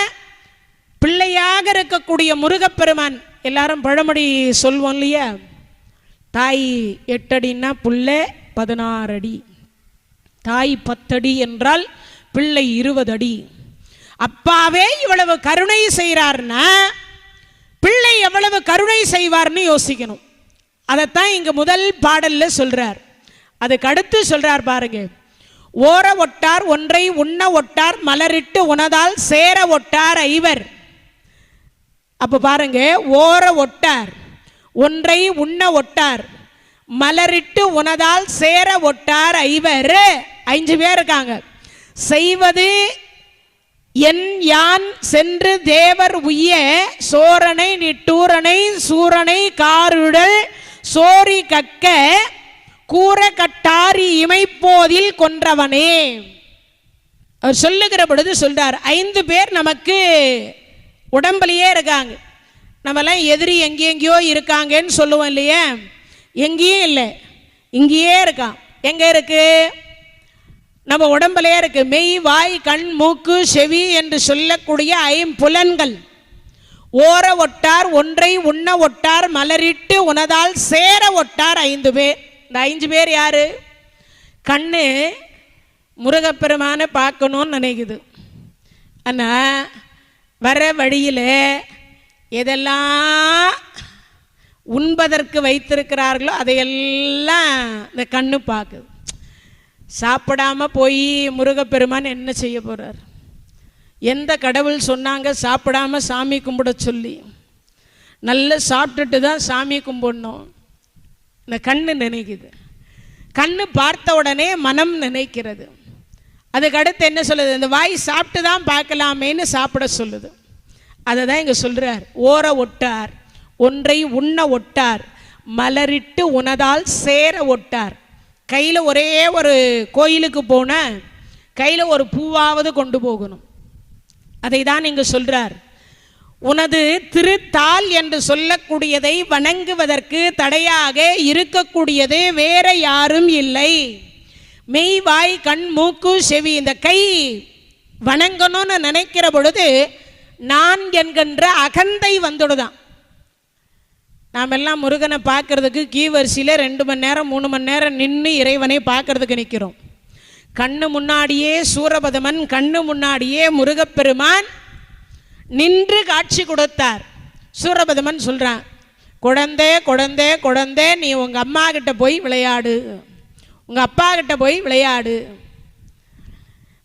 பிள்ளையாக இருக்கக்கூடிய முருகப்பெருமான், எல்லாரும் பழமொழி சொல்வோம் இல்லையா, தாய் 8 அடின்னா பிள்ளை 16 அடி, தாய் 10 அடி என்றால் பிள்ளை 20 அடி. அப்பாவே இவ்வளவு கருணை செய்கிறார்னா பிள்ளை எவ்வளவு கருணை செய்வார்னு யோசிக்கணும். அதைத்தான் இங்க முதல் பாடல்ல சொல்றார். அதுக்கு அடுத்து சொல்றார் பாருங்க, ஓர ஒட்டார் ஒன்றை உண்ண ஒட்டார் மலரிட்டு உனதால் சேர ஒட்டார் ஐவர். அப்ப பாருங்க, ஓர ஒட்டார் ஒன்றை உண்ண ஒட்டார் மலரிட்டு உனதால் சேர ஒட்டார் ஐவர். 5 பேர் இருக்காங்க. செய்வது என் யான் சென்று தேவர் உய்ய சோரனை நிட்டூரனை சூரனை காருடல் சோரி கக்க கூற கட்டாரி இமைப்போதில் கொன்றவனே. அவர் சொல்லுகிற பொழுது சொல்றார், 5 பேர் நமக்கு உடம்புலையே இருக்காங்க. நம்மெல்லாம் எதிரி எங்கேயோ இருக்காங்கன்னு சொல்லுவோம் இல்லையா? எங்கேயும் இல்லை, இங்கேயே இருக்கான். எங்கே இருக்கு? நம்ம உடம்புலையே இருக்கு. மெய் வாய் கண் மூக்கு செவி என்று சொல்லக்கூடிய 5 புலன்கள். ஓர ஒட்டார் ஒன்றை உண்ண ஒட்டார் மலரிட்டு உனதால் சேர ஒட்டார் 5 பேர். இந்த 5 பேர் யாரு? கண்ணு முருகப்பெருமான பார்க்கணும்னு நினைக்குது. ஆனால் வர வழியில் எதெல்லாம் உண்பதற்கு வைத்திருக்கிறார்களோ அதையெல்லாம் இந்த கண்ணு பார்க்குது. சாப்பிடாம போய் முருகப்பெருமான் என்ன செய்ய போகிறார்? எந்த கடவுள் சொன்னாங்க சாப்பிடாம சாமி கும்பிட சொல்லி? நல்லா சாப்பிட்டுட்டு தான் சாமி கும்பிடணும். இந்த கண்ணு நினைக்குது. கண்ணு பார்த்த உடனே மனம் நினைக்கிறது. அதுக்கடுத்து என்ன சொல்லுது? இந்த வாய் சாப்பிட்டு தான் பார்க்கலாமேன்னு சாப்பிட சொல்லுது. அதை தான் இங்கே சொல்கிறார். ஓர ஒட்டார் ஒன்றை உண்ண ஒட்டார் மலரிட்டு உனதால் சேர ஒட்டார். கையில் ஒரே ஒரு கோயிலுக்கு போன கையில் ஒரு பூவாவது கொண்டு போகணும். அதை தான் இங்கே சொல்கிறார். உனது திருத்தால் என்று சொல்லக்கூடியதை வணங்குவதற்கு தடையாக இருக்கக்கூடியது வேற யாரும் இல்லை. மெய் வாய் கண் மூக்கு செவி, இந்த கை வணங்கணும்னு நினைக்கிற பொழுது நான் என்கின்ற அகந்தை வந்துடுதான். நாம் எல்லாம் முருகனை பார்க்கறதுக்கு கீ வரிசையில் 2 மணி நேரம் 3 மணி நேரம் நின்று இறைவனை பார்க்கறதுக்கு நிற்கிறோம். கண்ணு முன்னாடியே சூரபதமன், கண்ணு முன்னாடியே முருகப்பெருமான் நின்று காட்சி கொடுத்தார். சூரபதமன் சொல்கிறான், குழந்தை குழந்தை குழந்தை நீ உங்கள் அம்மா கிட்ட போய் விளையாடு, உங்கள் அப்பா கிட்ட போய் விளையாடு.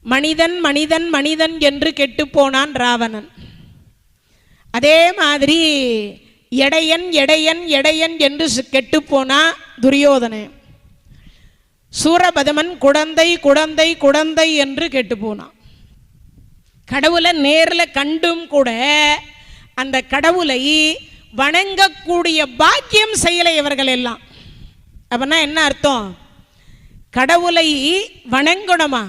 மனிதன் மனிதன் மனிதன் என்று கெட்டு போனான் ராவணன். அதே மாதிரி எடையன் எடையன் எடையன் என்று கெட்டு போனா துரியோதனன். சூரபதமன் குழந்தை குழந்தை குழந்தை என்று கெட்டு போனான். கடவுளை நேரில் கண்டும் கூட அந்த கடவுளை வணங்கக்கூடிய பாக்கியம் செய்யலை இவர்கள் எல்லாம். அப்படின்னா என்ன அர்த்தம்? கடவுளை வணங்கணுமா,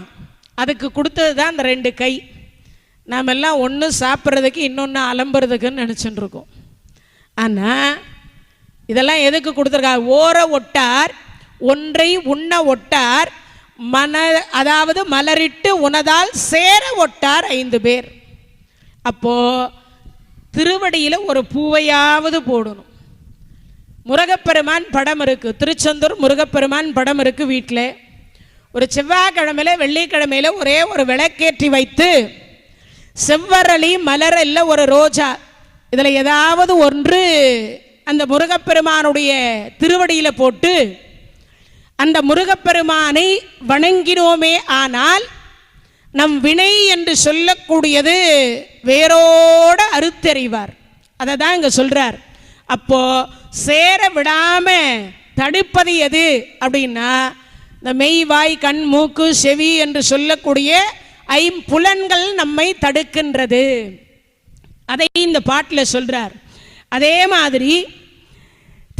அதுக்கு கொடுத்தது தான் அந்த 2 கை. நாம் எல்லாம் ஒன்று சாப்பிட்றதுக்கு இன்னொன்று அலம்புறதுக்குன்னு நினச்சிட்டு இருக்கோம். ஆனால் இதெல்லாம் எதுக்கு கொடுத்துருக்காரு? ஓர ஒட்டார் ஒன்றை உண்ண ஒட்டார் அதாவது மலரிட்டு உனதால் சேர ஒட்டார் 5 பேர். அப்போ திருவடியில் ஒரு பூவையாவது போடணும். முருகப்பெருமான் படம் இருக்கு, திருச்செந்தூர் முருகப்பெருமான் படம் இருக்கு வீட்டில். ஒரு செவ்வாய்க்கிழமையில வெள்ளிக்கிழமையில ஒரே ஒரு விளக்கேற்றி வைத்து செவ்வரளி மலர் இல்லை ஒரு ரோஜா, இதில் ஏதாவது ஒன்று அந்த முருகப்பெருமானுடைய திருவடியில் போட்டு அந்த முருகப்பெருமானை வணங்கினோமே ஆனால் நம் வினை என்று சொல்லக்கூடியது வேரோட அறுத்தெறிவார். அதை தான் இங்கே சொல்கிறார். அப்போ சேர விடாம தடுப்பது எது அப்படின்னா இந்த மெய் வாய் கண் மூக்கு செவி என்று சொல்லக்கூடிய 5 புலன்கள் நம்மை தடுக்கின்றது. அதை இந்த பாட்டில் சொல்றார். அதே மாதிரி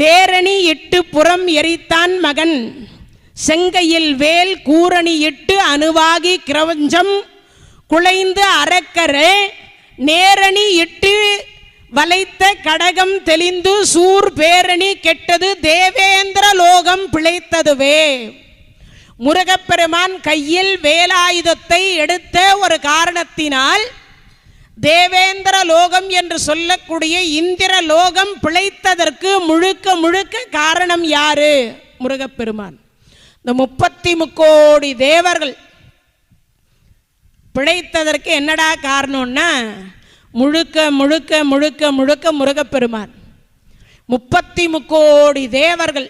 தேரணி இட்டு புறம் எரித்தான் மகன் செங்கையில் வேல் கூரணி இட்டு அணுவாகி கிரவஞ்சம் குலைந்து அறக்கரை நேரணி இட்டு வளைத்த கடகம் தெளிந்து சூர் பேரணி கெட்டது தேவேந்திர லோகம் பிழைத்ததுவே. முருகப்பெருமான் கையில் வேலாயுதத்தை எடுத்த ஒரு காரணத்தினால் தேவேந்திர லோகம் என்று சொல்லக்கூடிய இந்திர லோகம் பிழைத்ததற்கு முழுக்க முழுக்க காரணம் யாரு? முருகப்பெருமான். இந்த 33 கோடி தேவர்கள் பிழைத்ததற்கு என்னடா காரணம்னா முழுக்க முழுக்க முழுக்க முழுக்க முருகப்பெருமான். 33 கோடி தேவர்கள்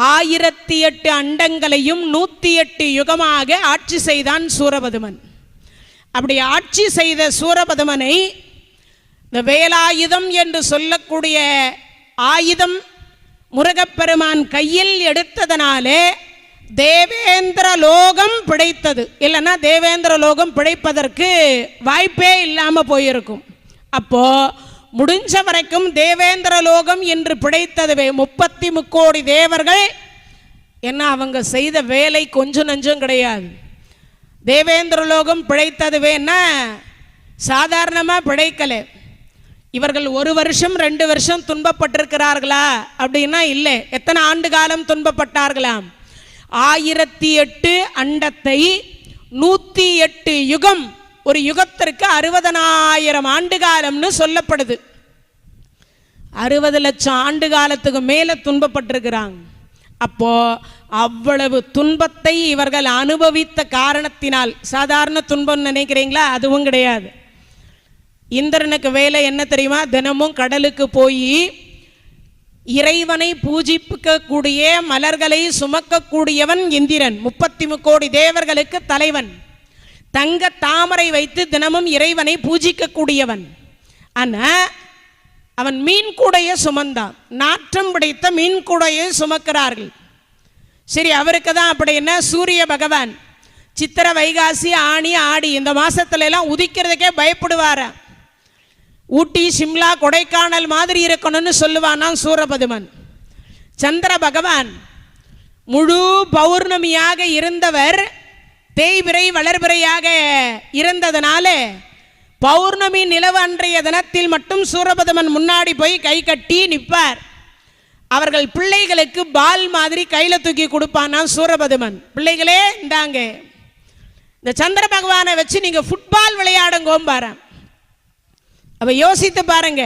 1008 அண்டங்களையும் 108 யுகமாக ஆட்சி செய்தான் சூரபதுமன். அப்படி ஆட்சி செய்த சூரபதுமனை இந்த வேலாயுதம் என்று சொல்லக்கூடிய ஆயுதம் முருகப்பெருமான் கையில் எடுத்ததனாலே தேவேந்திர லோகம் பிழைத்தது. இல்லைன்னா தேவேந்திர லோகம் பிழைப்பதற்கு வாய்ப்பே இல்லாமல் போயிருக்கும். அப்போ முடிஞ்ச வரைக்கும் தேவேந்திர லோகம் என்று பிழைத்ததுவே 33 கோடி தேவர்கள். என்ன அவங்க செய்த வேலை கொஞ்சம் நஞ்சம் கிடையாது. தேவேந்திர லோகம் பிழைத்ததுவேன்னா சாதாரணமாக பிழைக்கலை. இவர்கள் 1 வருஷம் 2 வருஷம் துன்பப்பட்டிருக்கிறார்களா அப்படின்னா இல்லை. எத்தனை ஆண்டு காலம் துன்பப்பட்டார்களாம்? 1008 அண்டத்தை 108 யுகம். ஒரு யுகத்திற்கு 60,000 ஆண்டு காலம்னு சொல்லப்படுது. 60 லட்சம் ஆண்டு காலத்துக்கு மேலே துன்பப்பட்டிருக்கிறாங்க. அப்போ அவ்வளவு துன்பத்தை இவர்கள் அனுபவித்த காரணத்தினால், சாதாரண துன்பம் நினைக்கிறீங்களா? அதுவும் கிடையாது. இந்திரனுக்கு வேலை என்ன தெரியுமா? தினமும் கடலுக்கு போய் இறைவனை பூஜிக்கக்கூடிய மலர்களை சுமக்கக்கூடியவன் இந்திரன். 33 கோடி தேவர்களுக்கு தலைவன். தங்க தாமரை வைத்து தினமும் இறைவனை பூஜிக்கக்கூடியவன். ஆனால் அவன் மீன் கூடையை சுமந்தான். நாற்றம் பிடித்த மீன் கூடையை சுமக்கிறார்கள். சரி, அவருக்கு தான் அப்படின்னா சூரிய பகவான் சித்திரை வைகாசி ஆனி ஆடி இந்த மாசத்துல எல்லாம் உதிக்கிறதுக்கே பயப்படுவார. ஊட்டி சிம்லா கொடைக்கானல் மாதிரி இருக்கணும்னு சொல்லுவானா சூரபதுமன். சந்திர பகவான் முழு பௌர்ணமியாக இருந்தவர் தேய்பிறை வளர்பிறையாக இருந்ததனால பௌர்ணமி நிலவு அன்றைய தினத்தில் மட்டும் சூரபதுமன் முன்னாடி போய் கை கட்டி நிற்பார். அவர்கள் பிள்ளைகளுக்கு பால் மாதிரி கையில் தூக்கி கொடுப்பானா சூரபதுமன். பிள்ளைகளே இந்தாங்க, இந்த சந்திர பகவானை வச்சு நீங்க ஃபுட்பால் விளையாடுங்கோம்பாரு. அவ யோசித்து பாருங்க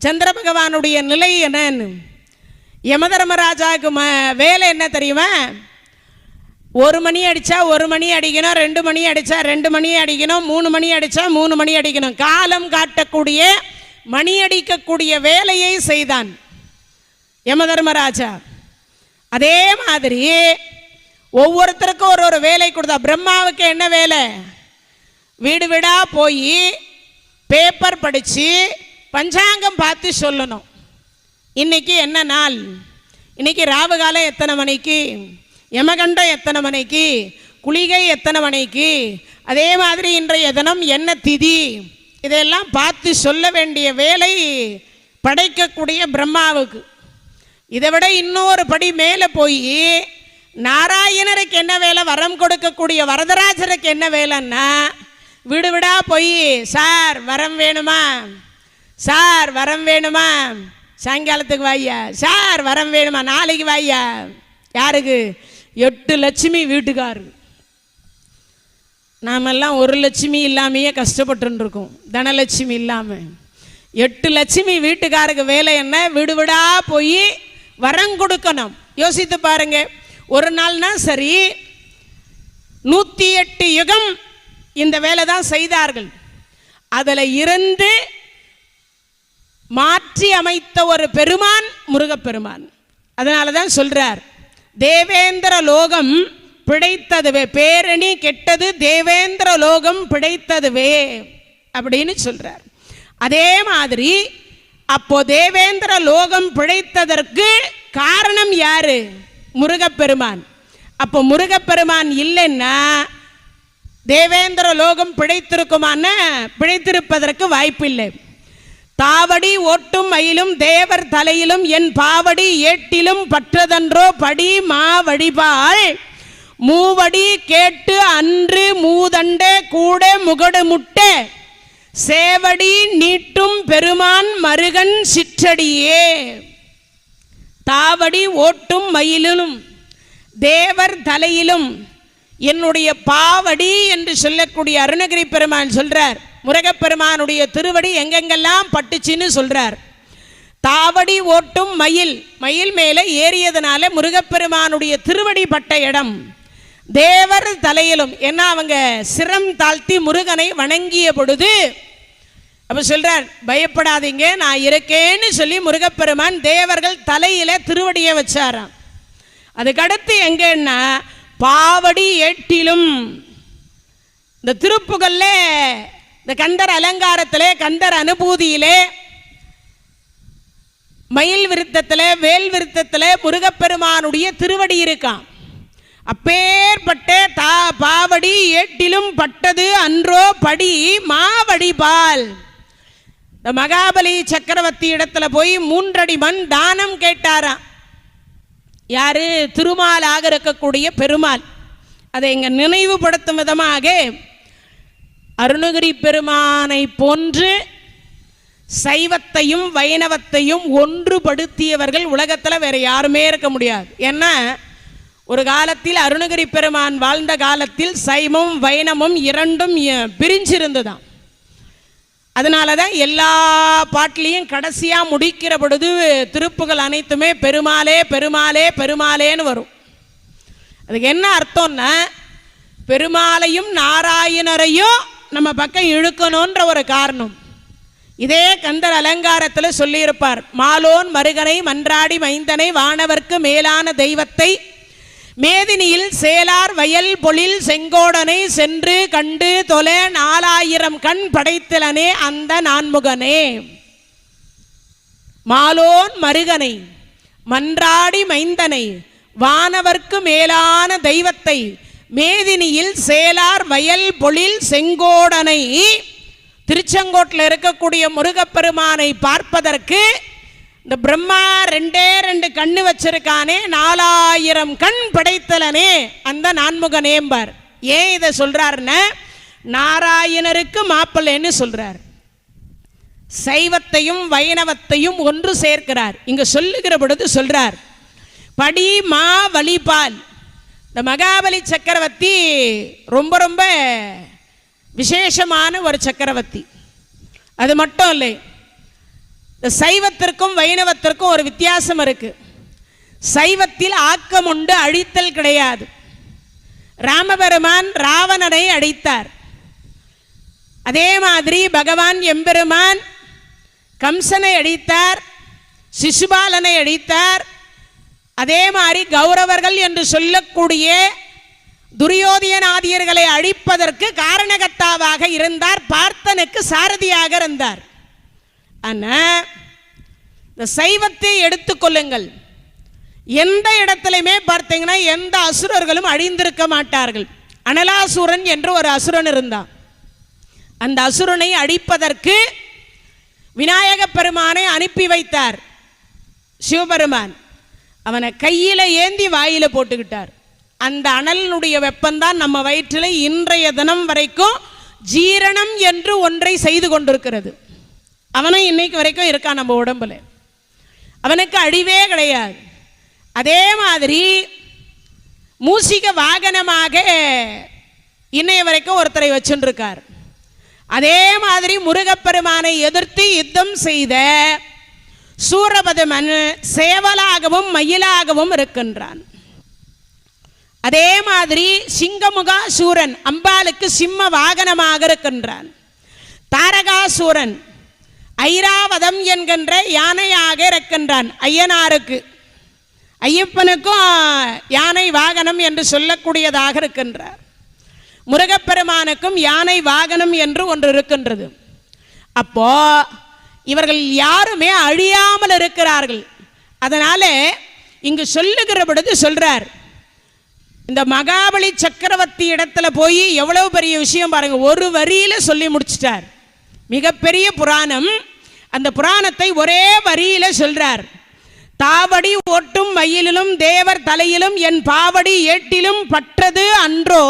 சந்திர பகவானுடைய நிலை என்னன்னு. யமதர்மராஜாவுக்கு வேலை என்ன தெரியுமா? 1 மணி அடித்தா 1 மணி அடிக்கணும், 2 மணி அடித்தா 2 மணி அடிக்கணும், 3 மணி அடித்தா 3 மணி அடிக்கணும். காலம் காட்டக்கூடிய மணி அடிக்கக்கூடிய வேலையை செய்தான் யமதர்மராஜா. அதே மாதிரி ஒவ்வொருத்தருக்கும் ஒரு வேலை கொடுத்தா. பிரம்மாவுக்கு என்ன வேலை? வீடு வீடா போய் பேப்பர் படித்து பஞ்சாங்கம் பார்த்து சொல்லணும். இன்னைக்கு என்ன நாள், இன்னைக்கு ராவு காலம் எத்தனை மணிக்கு, யமகண்டம் எத்தனை மணிக்கு, குளிகை எத்தனை மணிக்கு, அதே மாதிரி இன்றைய தினம் என்ன திதி, இதெல்லாம் பார்த்து சொல்ல வேண்டிய வேலை படைக்கக்கூடிய பிரம்மாவுக்கு. இதை விட இன்னொரு படி மேலே போய் நாராயணருக்கு என்ன வேலை, வரம் கொடுக்கக்கூடிய வரதராஜருக்கு என்ன வேலைன்னா வீடு விடா போய் சார் வரம் வேணுமா, சார் வரம் வேணுமா, சாயங்காலத்துக்கு வாய்யா, சார் வரம் வேணுமா, நாளைக்கு வாய்யா. யாருக்கு? 8 லட்சுமி வீட்டுக்காரு. நாமெல்லாம் 1 லட்சுமி இல்லாமையே கஷ்டப்பட்டுருக்கோம், தனலட்சுமி இல்லாமல். 8 லட்சுமி வீட்டுக்காருக்கு வேலை என்ன? வீடு விடா போய் வரம் கொடுக்கணும். யோசித்து பாருங்க. ஒரு நாள்னா சரி, 108 யுகம் இந்த வேலை தான் செய்தார்கள். அதில் இருந்து மாற்றி அமைத்த ஒரு பெருமான் முருகப்பெருமான். அதனால தான் சொல்றார் தேவேந்திர லோகம் பிழைத்ததுவே, பேரணி கெட்டது தேவேந்திர லோகம் பிழைத்ததுவே அப்படின்னு சொல்றார். அதே மாதிரி அப்போ தேவேந்திர லோகம் பிழைத்ததற்கு காரணம் யாரு? முருகப்பெருமான். அப்போ முருகப்பெருமான் இல்லைன்னா தேவேந்திர லோகம் பிழைத்திருக்குமான? பிழைத்திருப்பதற்கு வாய்ப்பில்லை. தாவடி ஓட்டும் மயிலும் தேவர் தலையிலும் என் பாவடி ஏட்டிலும் பற்றதன்றோ படி மா வழிபாள் மூவடி கேட்டு அன்று மூதண்டே கூட முகடு முட்டே சேவடி நீட்டும் பெருமான் மருகன் சிற்றடியே. தாவடி ஓட்டும் மயிலும் தேவர் தலையிலும் என்னுடைய பாவடி என்று சொல்லக்கூடிய அருணகிரி பெருமான் சொல்றார். முருகப்பெருமானுடைய திருவடி எங்கெங்கெல்லாம் பட்டுச்சின்னு சொல்றார். தாவடி ஓட்டும் மயில், மயில் மேலே ஏறியதுனால முருகப்பெருமானுடைய திருவடி பட்ட இடம். தேவர் தலையிலும், ஏன்னா அவங்க சிரம் தாழ்த்தி முருகனை வணங்கிய பொழுது அப்ப சொல்றார் பயப்படாதீங்க நான் இருக்கேன்னு சொல்லி முருகப்பெருமான் தேவர்கள் தலையில திருவடியை வச்சாராம். அதுக்கடுத்து எங்கன்னா பாவடி ஏட்டிலும், இந்த திருப்புகள்ல இந்த கந்தர் அலங்காரத்திலே கந்தர் அனுபூதியிலே மயில் விருத்தத்தில் வேல் விருத்தத்தில் முருகப்பெருமானுடைய திருவடி இருக்கான். அப்பேற்பட்ட பாவடி ஏட்டிலும் பட்டது அன்றோ படி மாவடிபால். இந்த மகாபலி சக்கரவர்த்தி இடத்துல போய் 3 அடி மண் தானம் கேட்டாராம். யாரு? திருமாலாக இருக்கக்கூடிய பெருமாள். அதை இங்க நினைவுபடுத்தும் விதமாக அருணகிரி பெருமானை போன்று சைவத்தையும் வைணவத்தையும் ஒன்றுபடுத்தியவர்கள் உலகத்தில் வேற யாருமே இருக்க முடியாது. ஏன்னா ஒரு காலத்தில் அருணகிரி பெருமான் வாழ்ந்த காலத்தில் சைவம் வைணவம் இரண்டும் பிரிஞ்சிருந்துதான். அதனால தான் எல்லா பாட்டிலையும் கடைசியாக முடிக்கிற பொழுது திருப்புகள் அனைத்துமே பெருமாளே பெருமாளே பெருமாளேன்னு வரும். அதுக்கு என்ன அர்த்தம்னா, பெருமாளையும் நாராயணரையும் நம்ம பக்கம் இழுக்கணுன்ற ஒரு காரணம். இதே கந்தர் அலங்காரத்தில் சொல்லியிருப்பார், மாலோன் மருகனை மன்றாடி மைந்தனை வானவர்க்கு மேலான தெய்வத்தை மேதினியில் சேலார் வயல் பொழில் செங்கோடனை சென்று கண்டு தொல 4000 கண் படைத்தலனே அந்த நான்முகனே. மாலோன் மருகனை மன்றாடி மைந்தனை வானவர்க்கு மேலான தெய்வத்தை மேதினியில் சேலார் வயல் பொழில் செங்கோடனை, திருச்செங்கோட்டில் இருக்கக்கூடிய முருகப்பெருமானை பார்ப்பதற்கு இந்த பிரம்மா 2 கண்ணு வச்சிருக்கானே, 4000 கண் படைத்தலனே அந்த நான்முகனேம்பார். ஏன் இதை சொல்றாருன்னா, நாராயணருக்கு மாப்பிள்ளைன்னு சொல்றார். சைவத்தையும் வைணவத்தையும் ஒன்று சேர்க்கிறார். இங்க சொல்லுகிற பொழுது சொல்றார், படி மா வழிபால். இந்த மகாபலி சக்கரவர்த்தி ரொம்ப ரொம்ப விசேஷமான ஒரு சக்கரவர்த்தி. அது மட்டும் இல்லை, சைவத்திற்கும் வைணவத்திற்கும் ஒரு வித்தியாசம் இருக்கு. சைவத்தில் ஆக்கம் உண்டு, அழித்தல் கிடையாது. ராமபெருமான் ராவணனை அழித்தார். அதே மாதிரி பகவான் எம்பெருமான் கம்சனை அழித்தார், சிசுபாலனை அழித்தார். அதே மாதிரி கௌரவர்கள் என்று சொல்லக்கூடிய துரியோதனாதியர்களை அழிப்பதற்கு காரணகர்த்தாவாக இருந்தார், பார்த்தனுக்கு சாரதியாக இருந்தார். ஆனால் இந்த சைவத்தை எடுத்துக்கொள்ளுங்கள், எந்த இடத்துலையுமே பார்த்தீங்கன்னா எந்த அசுரர்களும் அழிந்திருக்க மாட்டார்கள். அனலாசுரன் என்று ஒரு அசுரன் இருந்தான். அந்த அசுரனை அழிப்பதற்கு விநாயக பெருமானை அனுப்பி வைத்தார் சிவபெருமான். அவனை கையில் ஏந்தி வாயில போட்டுக்கிட்டார். அந்த அனலினுடைய வெப்பம்தான் நம்ம வயிற்றில் இன்றைய தினம் வரைக்கும் ஜீரணம் என்று ஒன்றை செய்து கொண்டிருக்கிறது. அவனும் இன்னைக்கு வரைக்கும் இருக்கான் நம்ம உடம்புல, அவனுக்கு அழிவே கிடையாது. அதே மாதிரி மூசிக வாகனமாக இன்னைய வரைக்கும் ஒருத்தரை வச்சுருக்கார். அதே மாதிரி முருகப்பெருமானை எதிர்த்து யுத்தம் செய்த சூரபதமன் சேவலாகவும் மயிலாகவும் இருக்கின்றான். அதே மாதிரி சிங்கமுகா சூரன் அம்பாளுக்கு சிம்ம வாகனமாக இருக்கின்றான். தாரகாசூரன் ஐராவதம் என்கின்ற யானையாக இருக்கின்றான். ஐயனாருக்கு, ஐயப்பனுக்கும் யானை வாகனம் என்று சொல்லக்கூடியதாக இருக்கின்றார். முருகப்பெருமானுக்கும் யானை வாகனம் என்று ஒன்று இருக்கின்றது. அப்போ இவர்கள் யாருமே அழியாமல் இருக்கிறார்கள். அதனால இங்கு சொல்லுகிற பொழுது சொல்றார், இந்த மகாபலி சக்கரவர்த்தி இடத்துல போய் எவ்வளவு பெரிய விஷயம் பாருங்க, ஒரு வரியில சொல்லி முடிச்சிட்டார். மிகப்பெரிய புராணம். அந்த புராணத்தை ஒரே வரியில சொல்றார். தாவடி ஓட்டும் மயிலிலும் தேவர் தலையிலும் என் பாவடி ஏட்டிலும் பற்றது அன்றோ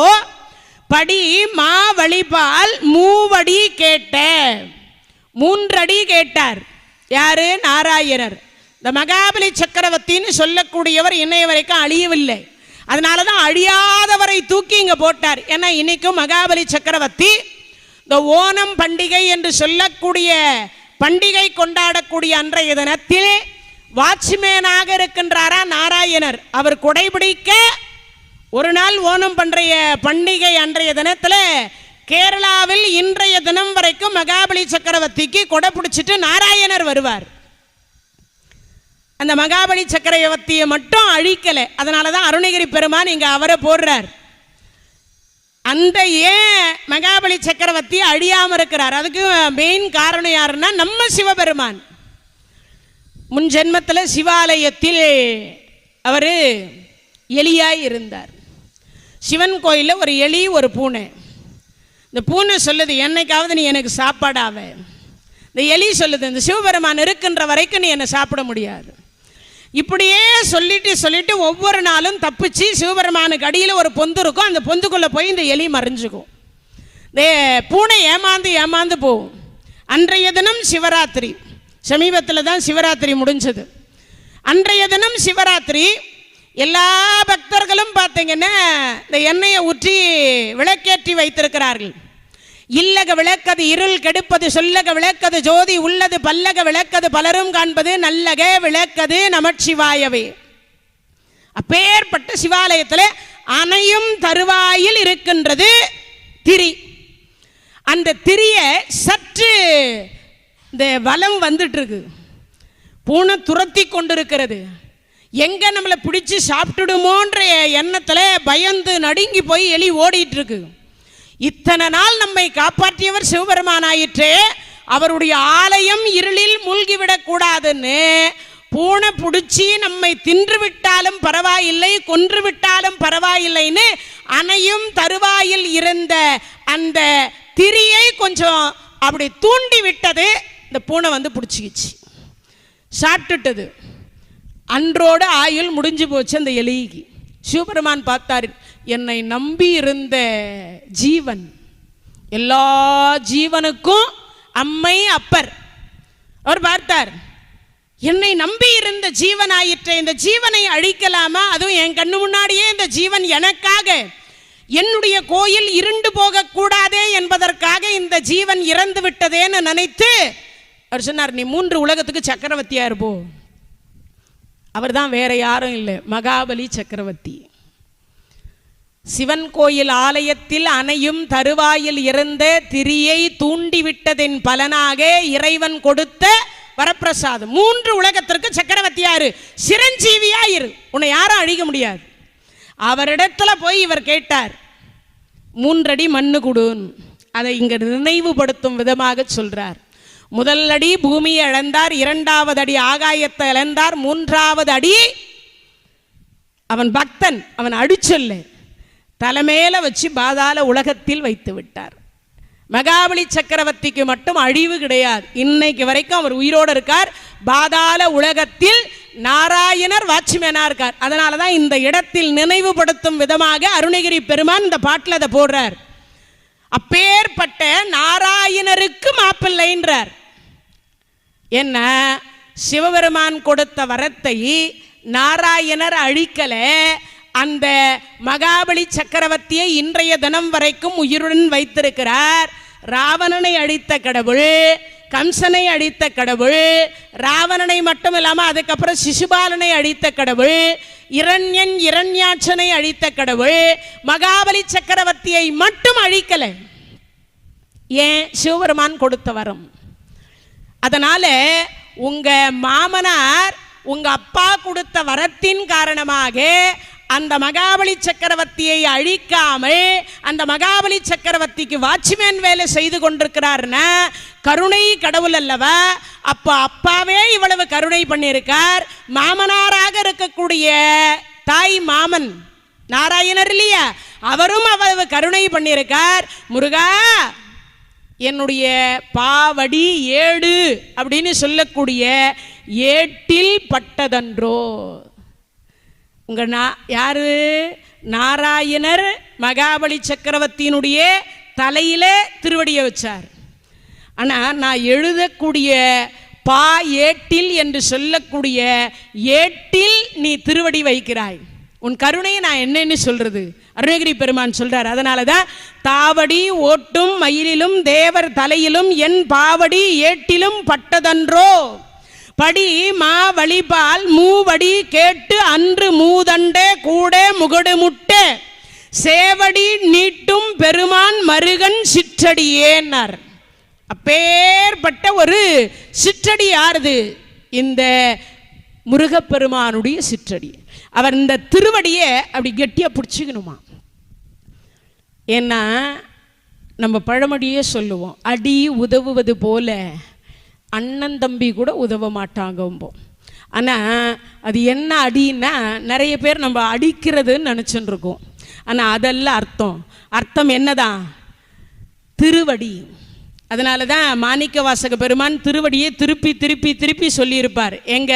படி மா வழிபால் மூவடி கேட்ட. 3 அடி கேட்டார். யாரு? நாராயணர். இந்த மகாபலி சக்கரவர்த்தின்னு சொல்லக்கூடியவர் இன்னைய வரைக்கும் அழியவில்லை. அதனால தான் அழியாதவரை தூக்கி இங்க போட்டார். ஏன்னா இன்னைக்கும் மகாபலி சக்கரவர்த்தி இந்த ஓணம் பண்டிகை என்று சொல்லக்கூடிய பண்டிகை கொண்டாடக்கூடிய அன்றைய தினத்தில் வாட்ச்மேனாக இருக்கின்றாரா நாராயணர். அவர் கொடைபிடிக்க ஒரு நாள் ஓணம் பண்டிகை அன்றைய தினத்தில் கேரளாவில் இன்றைய தினம் வரைக்கும் மகாபலி சக்கரவர்த்திக்கு கொடை பிடிச்சிட்டு நாராயணர் வருவார். அந்த மகாபலி சக்கரவர்த்தியை மட்டும் அழிக்கலை. அதனால தான் அருணகிரி பெருமான் இங்கே அவரை போடுறார். அந்த ஏன் மகாபலி சக்கரவர்த்தி அழியாமல் இருக்கிறார், அதுக்கு மெயின் காரணம் யாருன்னா நம்ம சிவபெருமான். முன் ஜென்மத்தில் சிவாலயத்தில் அவர் எலியாய் இருந்தார். சிவன் கோயிலில் ஒரு எலி ஒரு பூனை. இந்த பூனை சொல்லுது, என்னைக்காவது நீ எனக்கு சாப்பாடாவ. இந்த எலி சொல்லுது, இந்த சிவபெருமான் இருக்கின்ற வரைக்கும் நீ என்னை சாப்பிட முடியாது. இப்படியே சொல்லிட்டு ஒவ்வொரு நாளும் தப்பிச்சு சிவபெருமானுக்கு அடியில் ஒரு பொந்து இருக்கும், அந்த பொந்துக்குள்ளே போய் இந்த எலி மறைஞ்சுக்கும். இந்த பூனை ஏமாந்து போகும். அன்றைய தினம் சிவராத்திரி, சமீபத்தில் தான் சிவராத்திரி முடிஞ்சது. அன்றைய தினம் சிவராத்திரி எல்லா பக்தர்களும் பார்த்தீங்கன்னா இந்த எண்ணெயை ஊற்றி விளக்கேற்றி வைத்திருக்கிறார்கள். இல்லக விளக்கது இருள் கெடுப்பது, சொல்லக விளக்கது ஜோதி உள்ளது, பல்லக விளக்கது பலரும் காண்பது, நல்லக விளக்கது நமச்சிவாயவே. அப்பேற்பட்ட சிவாலயத்தில் அணையும் தருவாயில் இருக்கின்றது திரி. அந்த திரியை சற்று இந்த வலம் வந்துட்டு இருக்கு. பூனை துரத்தி கொண்டிருக்கிறது. எங்க நம்மளை பிடிச்சி சாப்பிட்டுடுமோன்ற எண்ணத்தில் பயந்து நடுங்கி போய் எலி ஓடிட்டு இருக்கு. இத்தனை நாள் நம்மை காப்பாற்றியவர் சிவபெருமான் ஆயிற்றே, அவருடைய ஆலயம் இருளில் மூழ்கிவிடக் கூடாதுன்னு பூனை பிடிச்சி நம்மை தின்று விட்டாலும் பரவாயில்லை, கொன்று விட்டாலும் பரவாயில்லைன்னு அணையும் தருவாயில் இருந்த அந்த திரியை கொஞ்சம் அப்படி தூண்டி விட்டது. இந்த பூனை வந்து பிடிச்சிக்கிச்சு, சாப்பிட்டுட்டது. அன்றோடு ஆயுள் முடிஞ்சு போச்சு அந்த எலிக்கு. சிவபெருமான் பார்த்தார், என்னை நம்பி இருந்த ஜீவன், எல்லா ஜீவனுக்கும் அம்மை அப்பர். அவர் பார்த்தார், என்னை நம்பி இருந்த ஜீவன் ஆயிற்ற, இந்த ஜீவனை அழிக்கலாமா? அதுவும் என் கண்ணு முன்னாடியே இந்த ஜீவன் எனக்காக, என்னுடைய கோயில் இருண்டு போகக்கூடாதே என்பதற்காக இந்த ஜீவன் இறந்து விட்டதேன்னு நினைத்து அவர் சொன்னார், நீ 3 உலகத்துக்கு சக்கரவர்த்தியா இருப்போ. அவர் தான் வேற யாரும் இல்லை, மகாபலி சக்கரவர்த்தி. சிவன் கோயில் ஆலயத்தில் அணையும் தருவாயில் இருந்த திரியை தூண்டிவிட்டதின் பலனாக இறைவன் கொடுத்த வரப்பிரசாதம். 3 உலகத்திற்கு சக்கரவர்த்தியாரு, சிரஞ்சீவியாயிரு, உன்னை யாரும் அழிக்க முடியாது. அவரிடத்துல போய் இவர் கேட்டார், 3 அடி மண்ணு கொடுன்னு. அதை இங்க நினைவுபடுத்தும் விதமாக சொல்றார். முதல் அடி பூமியை இழந்தார், 2வது அடி ஆகாயத்தை இழந்தார், 3வது அடி அவன் பக்தன், அவன் அடிச்சொல்ல தலைமையில வச்சு பாதாள உலகத்தில் வைத்து விட்டார். மகாபலி சக்கரவர்த்திக்கு மட்டும் அழிவு கிடையாது, இன்னைக்கு வரைக்கும் அவர் உயிரோடு இருக்கார். பாதாள உலகத்தில் நாராயணர் வாட்ச்மேனா இருக்கார். அதனால தான் இந்த இடத்தில் நினைவுபடுத்தும் விதமாக அருணகிரி பெருமான் இந்த பாட்டில் அதை போடுறார். அப்பேற்பட்ட நாராயணருக்கு மாப்பிள்ளைன்றார். என்ன, சிவபெருமான் கொடுத்த வரத்தை நாராயணர் அழிக்கல. அந்த மகாபலி சக்கரவர்த்தியை இன்றைய தினம் வரைக்கும் உயிருடன் வைத்திருக்கிறார். ராவணனை அழித்த கடவுள், கம்சனை அழித்த கடவுள், ராவணனை மட்டும் இல்லாமல் அதுக்கப்புறம் சிசுபாலனை அழித்த கடவுள், இரண்யன் இரண்யாட்சனை அழித்த கடவுள், மகாபலி சக்கரவர்த்தியை மட்டும் அழிக்கல. ஏன்? சிவபெருமான் கொடுத்த வரம். அதனால உங்க மாமனார் உங்க அப்பா கொடுத்த வரத்தின் காரணமாக அந்த மகாபலி சக்கரவர்த்தியை அழிக்காமல் அந்த மகாபலி சக்கரவர்த்திக்கு வாட்ச்மேன் வேலை செய்து கொண்டிருக்கிறார்னா கருணை கடவுள் அல்லவா? அப்போ அப்பாவே இவ்வளவு கருணை பண்ணியிருக்கார். மாமனாராக இருக்கக்கூடிய தாய் மாமன் நாராயணர் இல்லையா, அவரும் அவ்வளவு கருணை பண்ணியிருக்கார். முருகா, என்னுடைய பாவடி 7 அப்படின்னு சொல்லக்கூடிய ஏட்டில் பட்டதன்றோ. உங்க யாரு? நாராயணர் மகாபலி சக்கரவர்த்தியினுடைய தலையில திருவடியை வச்சார். ஆனா நான் எழுதக்கூடிய பா ஏட்டில் என்று சொல்லக்கூடிய ஏட்டில் நீ திருவடி வைக்கிறாய். உன் கருணையை நான் என்னன்னு சொல்றது? அருணகிரி பெருமான் சொல்றார். அதனாலதான் தாவடி ஓட்டும் மயிலிலும் தேவர் தலையிலும் என் பாவடி ஏட்டிலும் பட்டதன்றோ. படி மா வழிபால் மூவடி கேட்டு அன்று மூதண்டே கூட முகடு முட்டே சேவடி நீட்டும் பெருமான் மருகன் சிற்றடியேன்னார். அப்பேற்பட்ட ஒரு சிற்றடி யாருது? இந்த முருகப்பெருமானுடைய சிற்றடி. அவர் இந்த திருவடியை அப்படி கெட்டியா பிடிச்சிக்கணுமா. ஏன்னா நம்ம பழமொழியே சொல்லுவோம், அடி உதவுவது போல அண்ணன் தம்பி கூட உதவ மாட்டாங்க. ஆனால் அது என்ன அடின்னா, நிறைய பேர் நம்ம அடிக்கிறதுன்னு நினச்சின்னு இருக்கோம். ஆனால் அதெல்லாம் அர்த்தம் என்னதான்? திருவடி. அதனால தான் மாணிக்க வாசக பெருமான் திருவடியை திருப்பி திருப்பி திருப்பி சொல்லியிருப்பார். எங்க?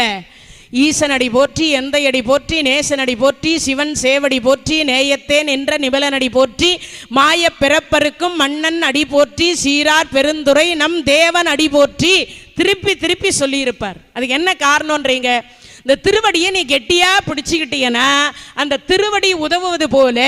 ஈசனடி போற்றி, எந்தையடி போற்றி, நேசனடி போற்றி, சிவன் சேவடி போற்றி, நேயத்தேன் என்ற நிபலனடி போற்றி, மாய பிறப்பருக்கும் மன்னன் அடி போற்றி, சீரார் பெருந்துரை நம் தேவன் அடி போற்றி திருப்பி திருப்பி சொல்லியிருப்பார். அதுக்கு என்ன காரணம்ன்றீங்க? இந்த திருவடியை நீ கெட்டியா பிடிச்சிக்கிட்டீங்கன்னா அந்த திருவடி உதவுவது போல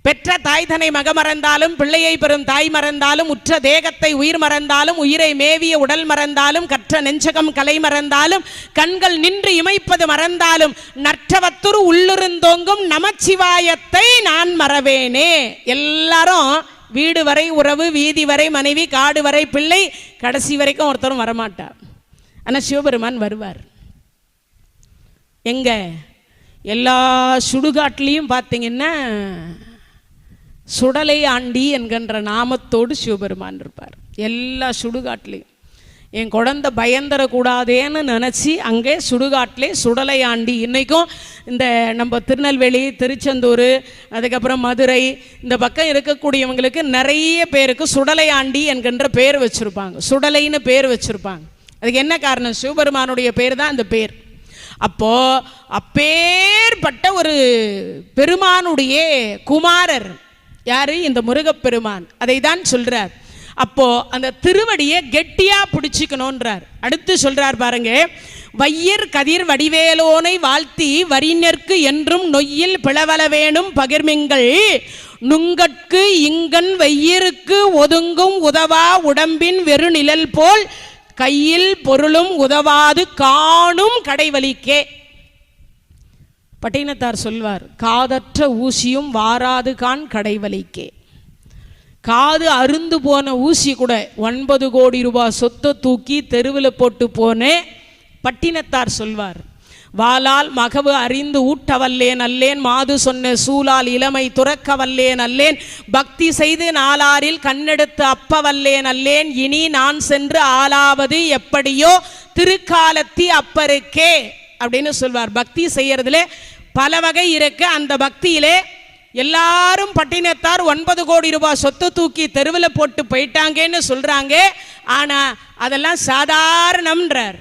பெற்ற தாய் தன்னை மக மறந்தாலும், பிள்ளையை பெறும் தாய் மறந்தாலும், உற்ற தேகத்தை உயிர் மறந்தாலும், உயிரை மேவிய உடல் மறந்தாலும், கற்ற நெஞ்சகம் கலை மறந்தாலும், கண்கள் நின்று இமைப்பது மறந்தாலும், நற்றவத்துரு உள்ளிருந்தோங்கும் நமச்சிவாயத்தை நான் மறவேனே. எல்லாரும் வீடு வரை உறவு, வீதி வரை மனைவி, காடு வரை பிள்ளை, கடைசி வரைக்கும் ஒருத்தரும் வரமாட்டார். ஆனால் சிவபெருமான் வருவார். எங்க? எல்லா சுடுகாட்டிலையும் பார்த்தீங்கன்னா சுடலை ஆண்டி என்கின்ற நாமத்தோடு சிவபெருமான் இருப்பார். எல்லா சுடுகாட்டிலையும் என் குழந்தை பயந்தரக்கூடாதேன்னு நினச்சி அங்கே சுடுகாட்டிலே சுடலை ஆண்டி. இன்றைக்கும் இந்த நம்ம திருநெல்வேலி, திருச்செந்தூர், அதுக்கப்புறம் மதுரை இந்த பக்கம் இருக்கக்கூடியவங்களுக்கு நிறைய பேருக்கு சுடலை ஆண்டி என்கின்ற பேர் வச்சுருப்பாங்க, சுடலைன்னு பேர் வச்சுருப்பாங்க. அதுக்கு என்ன காரணம்? சிவபெருமானுடைய பேர் தான் அந்த பேர். அப்போது அப்பேற்பட்ட ஒரு பெருமானுடைய குமாரர் யாரு? இந்த முருகப்பெருமான். அதை தான் சொல்றார். அப்போ அந்த திருவடியை கெட்டியா பிடிச்சிக்கணும்ன்றார். அடுத்து சொல்றார் பாருங்க, வையர் கதிர் வடிவேலோனை வாழ்த்தி வரிஞர்க்கு என்றும் நொய்யில் பிளவல வேணும் பகிர்மிங்கள் நுங்கட்கு இங்கன் வையருக்கு ஒதுங்கும் உதவா உடம்பின் வெறுநிழல் போல் கையில் பொருளும் உதவாது காணும் கடைவலிக்கே. பட்டினத்தார் சொல்வார், காதற்ற ஊசியும் வாராது கான் கடைவலிக்கே. காது அருந்து போன ஊசி கூட 9 கோடி ரூபாய் சொத்தை தூக்கி தெருவில் போட்டு போனே பட்டினத்தார் சொல்வார், வாளால் மகவு அறிந்து ஊட்டவல்லேன் அல்லேன், மாது சொன்ன சூலால் இளமை துறக்க வல்லேன் அல்லேன், பக்தி செய்து நாளாரில் கண்ணெடுத்து அப்பவல்லேன் அல்லேன், இனி நான் சென்று ஆளாவது எப்படியோ திருக்காலத்தி அப்பருக்கே அப்படின்னு சொல்வார். பக்தி செய்யறதுல பல வகை இருக்கு. அந்த பக்தியிலே எல்லாரும் பட்டினத்தார் 9 கோடி ரூபாய் சொத்து தூக்கி தெருவில் போட்டு போயிட்டாங்கன்னு சொல்றாங்க. ஆனா அதெல்லாம் சாதாரணம்ன்றார்.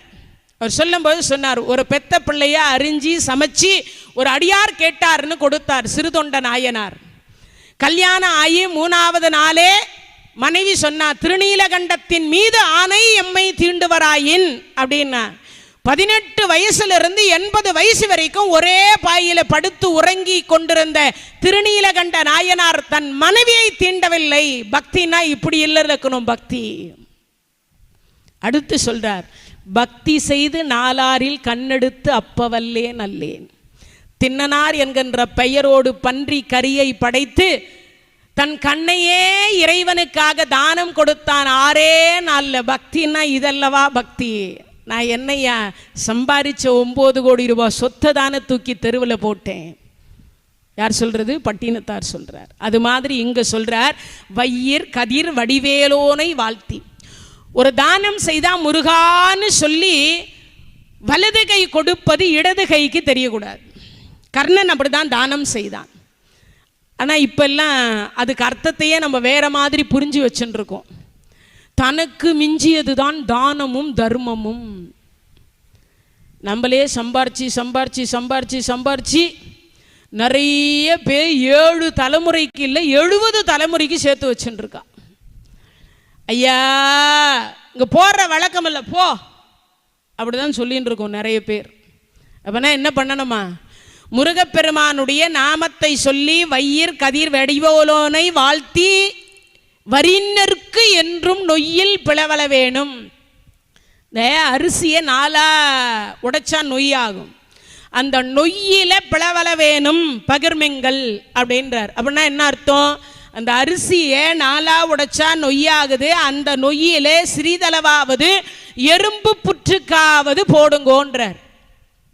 அவர் சொல்லும்போது சொன்னார், ஒரு பெத்த பிள்ளைய அரிஞ்சி சமைச்சு ஒரு அடியார் கேட்டார்னு கொடுத்தார் சிறுதொண்ட நாயனார். கல்யாணம் ஆகி 3வது நாளே மனைவி சொன்னா, திருநீலகண்டத்தின் மீது ஆணை எம்மை தீண்டுவராயின் அப்படின்னா. 18 வயசுலிருந்து 80 வயசு வரைக்கும் ஒரே பாயில படுத்து உறங்கி கொண்டிருந்த திருநீலகண்ட நாயனார் தன் மனைவியை தீண்டவில்லை. பக்தினா இப்படி இல்லை இருக்கணும் பக்தி. அடுத்து சொல்றார், பக்தி செய்து நாளாரில் கண்ணெடுத்து அப்பவல்லேன் அல்லேன். தின்னனார் என்கின்ற பெயரோடு பன்றி கரியை படைத்து தன் கண்ணையே இறைவனுக்காக தானம் கொடுத்தான் 6 நாள்ல. பக்தின்னா இதல்லவா பக்தி? நான் என்னையா சம்பாதிச்ச 9 கோடி ரூபாய் சொத்தை தானே தூக்கி தெருவில் போட்டேன். யார் சொல்றது? பட்டினத்தார் சொல்றார். அது மாதிரி இங்க சொல்றார், வையர் கதிர் வடிவேலோனை வாழ்த்தி. ஒரு தானம் செய்தா முருகான்னு சொல்லி வலது கை கொடுப்பது இடது கைக்கு தெரியக்கூடாது. கர்ணன் அப்படிதான் தானம் செய்தான். ஆனால் இப்பெல்லாம் அதுக்கு அர்த்தத்தையே நம்ம வேற மாதிரி புரிஞ்சு வச்சுட்டு இருக்கோம். தனக்கு மிஞ்சியது தான் தானமும் தர்மமும். நம்மளே சம்பாரிச்சு சம்பாரிச்சு சம்பாரிச்சு சம்பாரிச்சு நிறைய பேர் 7 தலைமுறைக்கு இல்லை 70 தலைமுறைக்கு சேர்த்து வச்சுட்டு இருக்கா. ஐயா இங்கே போடுற வழக்கம் இல்லை போ அப்படிதான் சொல்லின்னு இருக்கோம் நிறைய பேர். அப்போனா என்ன பண்ணணுமா? முருகப்பெருமானுடைய நாமத்தை சொல்லி வையர் கதிர் வடிவோலோனை வாழ்த்தி வரிஞர்க்கு என்றும் நொய்யில் பிளவல வேணும். இந்த அரிசியை 4 உடைச்சா நொய்யாகும். அந்த நொய்யில பிளவல வேணும் பகிர்மெங்கள் அப்படின்றார். அப்படின்னா என்ன அர்த்தம்? அந்த அரிசியை 4 உடைச்சா நொய்யாகுது. அந்த நொய்யிலே சிறிதளவாவது எறும்பு புற்றுக்காவது போடுங்கோன்றார்.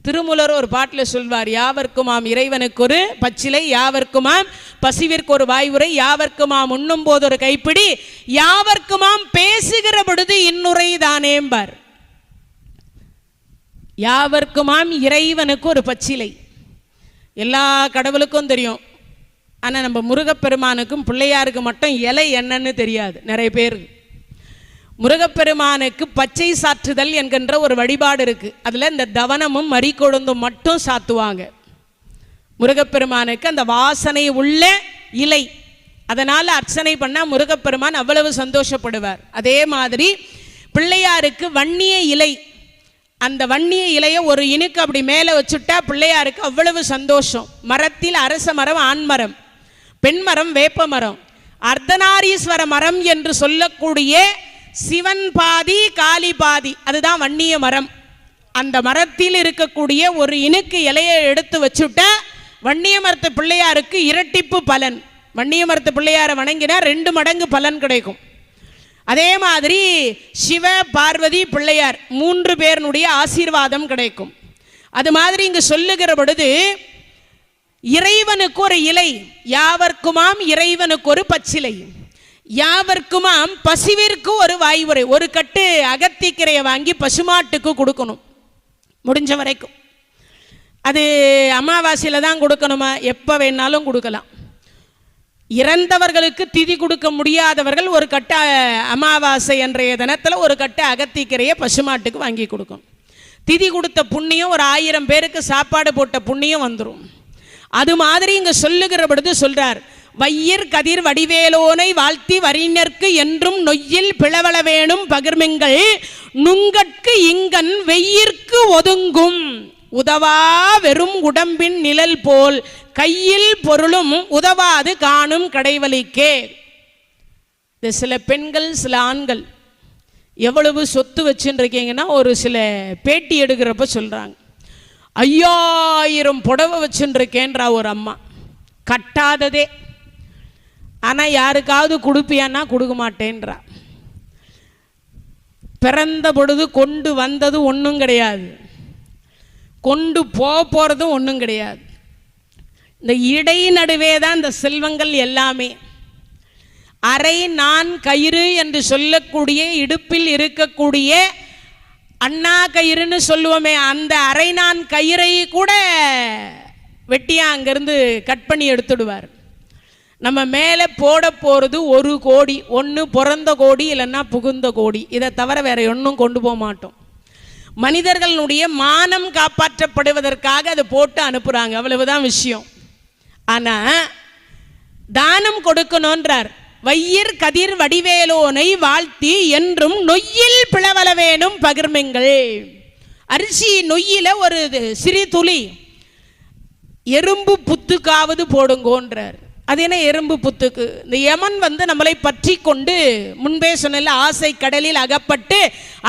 திருமூலர் ஒரு பாட்டில் சொல்வார், யாவர்க்குமாம் இறைவனுக்கு ஒரு பச்சிலை, யாவர்க்குமாம் பசிவிற்கு ஒரு வாய்வுரை, யாவர்க்குமாம் உண்ணும் போது ஒரு கைப்பிடி, யாவர்க்குமாம் பேசுகிற பொழுது இன்னுரை தானேம்பார். யாவர்க்குமாம் இறைவனுக்கு ஒரு பச்சிலை. எல்லா கடவுளுக்கும் தெரியும் ஆனால் நம்ம முருகப்பெருமானுக்கும் பிள்ளையாருக்கு மட்டும் இலை என்னன்னு தெரியாது நிறைய பேர். முருகப்பெருமானுக்கு பச்சை சாற்றுதல் என்கின்ற ஒரு வழிபாடு இருக்குது. அதில் இந்த தவனமும் மறிக்கொழுந்தும் மட்டும் சாத்துவாங்க. முருகப்பெருமானுக்கு அந்த வாசனை உள்ள இலை, அதனால் அர்ச்சனை பண்ணால் முருகப்பெருமான் அவ்வளவு சந்தோஷப்படுவார். அதே மாதிரி பிள்ளையாருக்கு வன்னிய இலை, அந்த வன்னிய இலையை ஒரு இனுக்கு அப்படி மேலே வச்சுட்டா பிள்ளையாருக்கு அவ்வளவு சந்தோஷம். மரத்தில் அரச மரம், ஆண்மரம், பெண்மரம், வேப்ப மரம், அர்த்தநாரீஸ்வர மரம் என்று சொல்லக்கூடிய சிவன் பாதி காளி பாதி, அதுதான் வன்னிய மரம். அந்த மரத்தில் இருக்கக்கூடிய ஒரு இனுக்கு இலையை எடுத்து வச்சுட்டா வன்னிய மரத்து பிள்ளையாருக்கு இரட்டிப்பு பலன். வன்னிய மரத்து பிள்ளையாரை வணங்கினா 2 மடங்கு பலன் கிடைக்கும். அதே மாதிரி சிவ பார்வதி பிள்ளையார் 3 பேருடைய ஆசீர்வாதம் கிடைக்கும். அது மாதிரி இங்கு சொல்லுகிற பொழுது இறைவனுக்கு ஒரு இலை, யாவர்க்குமாம் இறைவனுக்கு ஒரு பச்சிலை, யாவர்க்குமாம் பசுவிற்கு ஒரு வாய்வுரை. ஒரு கட்டு அகத்திக்கரையை வாங்கி பசுமாட்டுக்கு கொடுக்கணும் முடிஞ்ச வரைக்கும். அது அமாவாசையில் தான் கொடுக்கணுமா? எப்போ வேணாலும் கொடுக்கலாம். இறந்தவர்களுக்கு திதி கொடுக்க முடியாதவர்கள் ஒரு கட்ட அமாவாசை அன்றைய தினத்தில் ஒரு கட்ட அகத்திக்கரையை பசுமாட்டுக்கு வாங்கி கொடுக்கணும். திதி கொடுத்த புண்ணியம் ஒரு 1000 பேருக்கு சாப்பாடு போட்ட புண்ணியம் வந்துடும். அது மாதிரி இங்கே சொல்லுகிற பொழுது சொல்றார், வையிர் கதிர் வடிவேலோனை வாழ்த்தி வரிஞர்க்கு என்றும் நொய்யில் பிளவள வேணும் பகிர்மிங்கள் நுங்கட்கு இங்கன் வெயிற்கு ஒதுங்கும் உதவா வெறும் உடம்பின் நிழல் போல் கையில் பொருளும் உதவாது காணும் கடைவலிக்கே. இந்த சில பெண்கள் சில ஆண்கள் எவ்வளவு சொத்து வச்சுருக்கீங்கன்னா, ஒரு சில பேட்டி எடுக்கிறப்ப சொல்கிறாங்க, 5000 புடவை வச்சுருக்கேன்றா ஒரு அம்மா, கட்டாததே. ஆனால் யாருக்காவது கொடுப்பியான்னா கொடுக்க மாட்டேன்றா. பிறந்த பொழுது கொண்டு வந்தது ஒன்றும் கிடையாது, கொண்டு போகிறதும் ஒன்றும் கிடையாது. இந்த இடை நடுவே தான் இந்த செல்வங்கள் எல்லாமே. அரை நான் கயிறு என்று சொல்லக்கூடிய இடுப்பில் இருக்கக்கூடிய அண்ணா கயிறுன்னு சொல்லுவோமே, அந்த அரை நான் கயிறை கூட வெட்டியா அங்கேருந்து கட் பண்ணி எடுத்துடுவார். நம்ம மேலே போட போகிறது 1 கோடி, ஒன்று பிறந்த கோடி இல்லைன்னா புகுந்த கோடி, இதை தவிர வேற ஒன்றும் கொண்டு போக மாட்டோம். மனிதர்களுடைய மானம் காப்பாற்றப்படுவதற்காக அதை போட்டு அனுப்புகிறாங்க, அவ்வளவுதான் விஷயம். ஆனால் தானம் கொடுக்கணுன்றார். வையிர் கதிர் வடிவேலோனை வாழ்த்தி என்றும் நொய்யில் பிளவள வேணும் பகிர்மிங்கள். அரிசி நொய்யில ஒரு சிறு துளி எறும்பு புத்துக்காவது போடுங்கோன்றார். அது என்ன எறும்பு புத்துக்கு? இந்த யமன் நம்மளை பற்றி கொண்டு, முன்பே சொன்ன ஆசை கடலில் அகப்பட்டு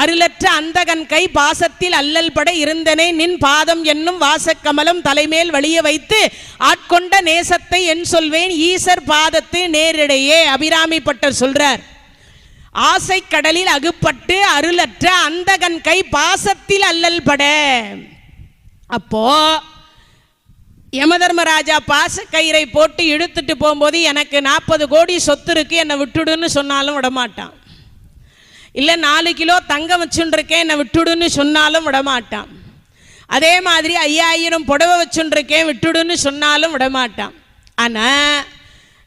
அருளற்ற அந்தகன் கை பாசத்தில் அல்லல் பட இருந்தனே நின் பாதம் என்னும் வாசக்கமலம் தலைமேல் வழிய வைத்து ஆட்கொண்ட நேசத்தை என் சொல்வேன் ஈசர் பாதத்து நேரிடையே. அபிராமி பட்டர் சொல்றார், ஆசை கடலில் அகுப்பட்டு அருளற்ற அந்தகன் கை பாசத்தில் அல்லல் பட. அப்போ யமதர்மராஜா பாச கயிறை போட்டு இழுத்துட்டு போகும்போது எனக்கு 40 கோடி சொத்து இருக்கு என்னை விட்டுடுன்னு சொன்னாலும் விடமாட்டான். இல்லை 4 கிலோ தங்கம் வச்சுருக்கேன் என்னை விட்டுடுன்னு சொன்னாலும் விடமாட்டான். அதே மாதிரி 5000 புடவை வச்சுருக்கேன் விட்டுடுன்னு சொன்னாலும் விடமாட்டான். ஆனால்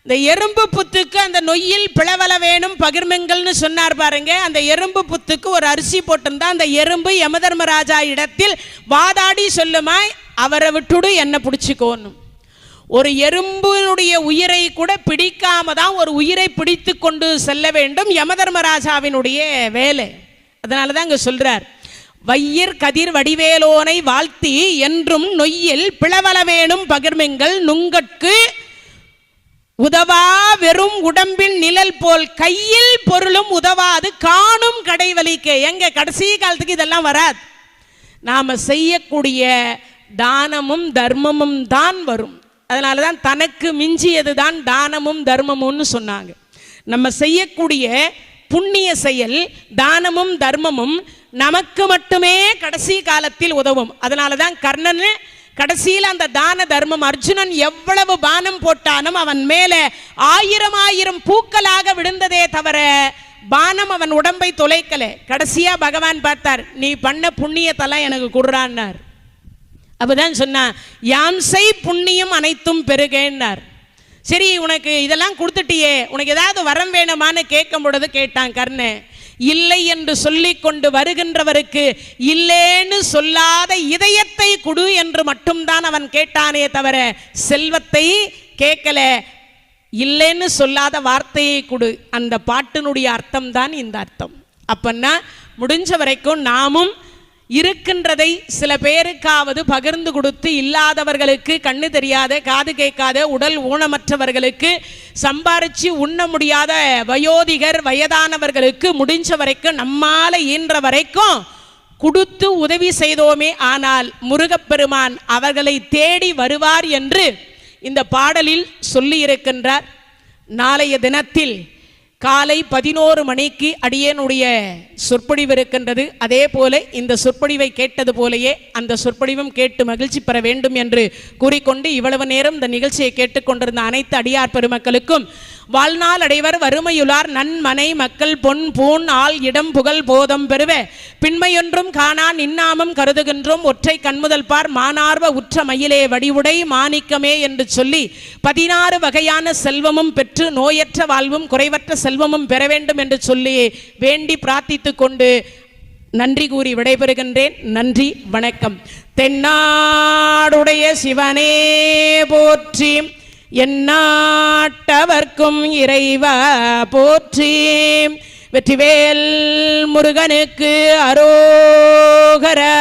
இந்த எறும்பு புத்துக்கு அந்த நொய்யில் பிளவள வேணும் பகிர்மெங்கள்னு சொன்னார் பாருங்க. அந்த எறும்பு புத்துக்கு ஒரு அரிசி போட்டிருந்தா அந்த எறும்பு யமதர்மராஜா இடத்தில் வாதாடி சொல்லுமாய், அவரை விட்டுடு என்னை பிடிச்சிக்கோன்னு. ஒரு எறும்பினுடைய உயிரை கூட பிடிக்காம தான் ஒரு உயிரை பிடித்து கொண்டு செல்ல வேண்டும் யமதர்மராஜாவினுடைய வேலை. அதனால தான் இங்கே சொல்றார், வையிர் கதிர் வடிவேலோனை வாழ்த்தி என்றும் நொய்யில் பிளவள வேணும் பகிர்மெங்கள் நுங்கட்கு உதவா வெறும் உடம்பின் நிழல் போல் கையில் பொருளும் உதவாது காணும் கடைவலிக்கே. எங்க கடைசி காலத்துக்கு இதெல்லாம் வராது. நாம செய்யக்கூடிய தானமும் தர்மமும் தான் வரும். அதனால தான் தனக்கு மிஞ்சியது தான் தானமும் தர்மமும்னு சொன்னாங்க. நம்ம செய்யக்கூடிய புண்ணிய செயல் தானமும் தர்மமும் நமக்கு மட்டுமே கடைசி காலத்தில் உதவும். அதனால தான் கர்ணன் கடைசியில் அந்த தான தர்மம், அர்ஜுனன் எவ்வளவு பானம் போட்டானும் அவன் மேலே 1000 பூக்களாக விழுந்ததே தவிர பானம் அவன் உடம்பை தொலைக்கல. கடைசியா பகவான் பார்த்தார், நீ பண்ண புண்ணியத்தெல்லாம் எனக்கு கொடுறான்னார். அப்பதான் சொன்னான், யாம் செய் புண்ணியம் அனைத்தும் பெருகேன்னார். சரி உனக்கு இதெல்லாம் கொடுத்துட்டியே, உனக்கு ஏதாவது வரம் வேணுமான்னு கேட்கும் பொழுது கேட்டான் கர்ணன். இல்லை என்று சொல்லி கொண்டு வருகின்றவருக்கு இல்லேன்னு சொல்லாத இதயத்தை கொடு என்று மட்டும்தான் அவன் கேட்டானே தவிர செல்வத்தை கேட்கல. இல்லைன்னு சொல்லாத வார்த்தையை கொடு. அந்த பாட்டினுடைய அர்த்தம் தான் இந்த அர்த்தம். அப்பன்னா முடிஞ்ச வரைக்கும் நாமும் இருக்கின்றதை சில பேருக்காவது பகிர்ந்து கொடுத்து, இல்லாதவர்களுக்கு, கண்ணு தெரியாத, காது கேட்காத, உடல் ஊனமற்றவர்களுக்கு, சம்பாரிச்சு உண்ண முடியாத வயோதிகர் வயதானவர்களுக்கு முடிஞ்ச வரைக்கும் நம்மால ஈன்ற வரைக்கும் கொடுத்து உதவி செய்தோமே ஆனால் முருகப்பெருமான் அவர்களை தேடி வருவார் என்று இந்த பாடலில் சொல்லி இருக்கின்றார். நாளைய தினத்தில் காலை 11 மணிக்கு அடியேனுடைய சொற்பொழிவு இருக்கின்றது. அதே போல இந்த சொற்பொழிவை கேட்டது போலேயே அந்த சொற்பொழிவும் கேட்டு மகிழ்ச்சி பெற வேண்டும் என்று கூறிக்கொண்டு, இவ்வளவு நேரம் இந்த நிகழ்ச்சியை கேட்டுக்கொண்டிருந்த அனைத்து அடியார் பெருமக்களுக்கும் வாழ்நாள் அடைவர் வறுமையுளார் நன்மனை மக்கள் பொன் பூண் ஆள் இடம் புகழ் போதம் பெறுவ பின்மையொன்றும் காணா நின்னாமம் கருதுகின்றோம் ஒற்றை கண்முதல் பார் மானார்வ உற்ற மயிலே வடிவுடை மாணிக்கமே என்று சொல்லி 16 வகையான செல்வமும் பெற்று நோயற்ற வாழ்வும் குறைவற்ற செல்வமும் பெற வேண்டும் என்று சொல்லி வேண்டி பிரார்த்தித்து கொண்டு நன்றி கூறி விடைபெறுகின்றேன். நன்றி, வணக்கம். தென்னாடுடைய சிவனே போற்றி, எந்நாட்டவர்க்கும் இறைவா போற்றி, வெற்றிவேல் முருகனுக்கு அரோகரா.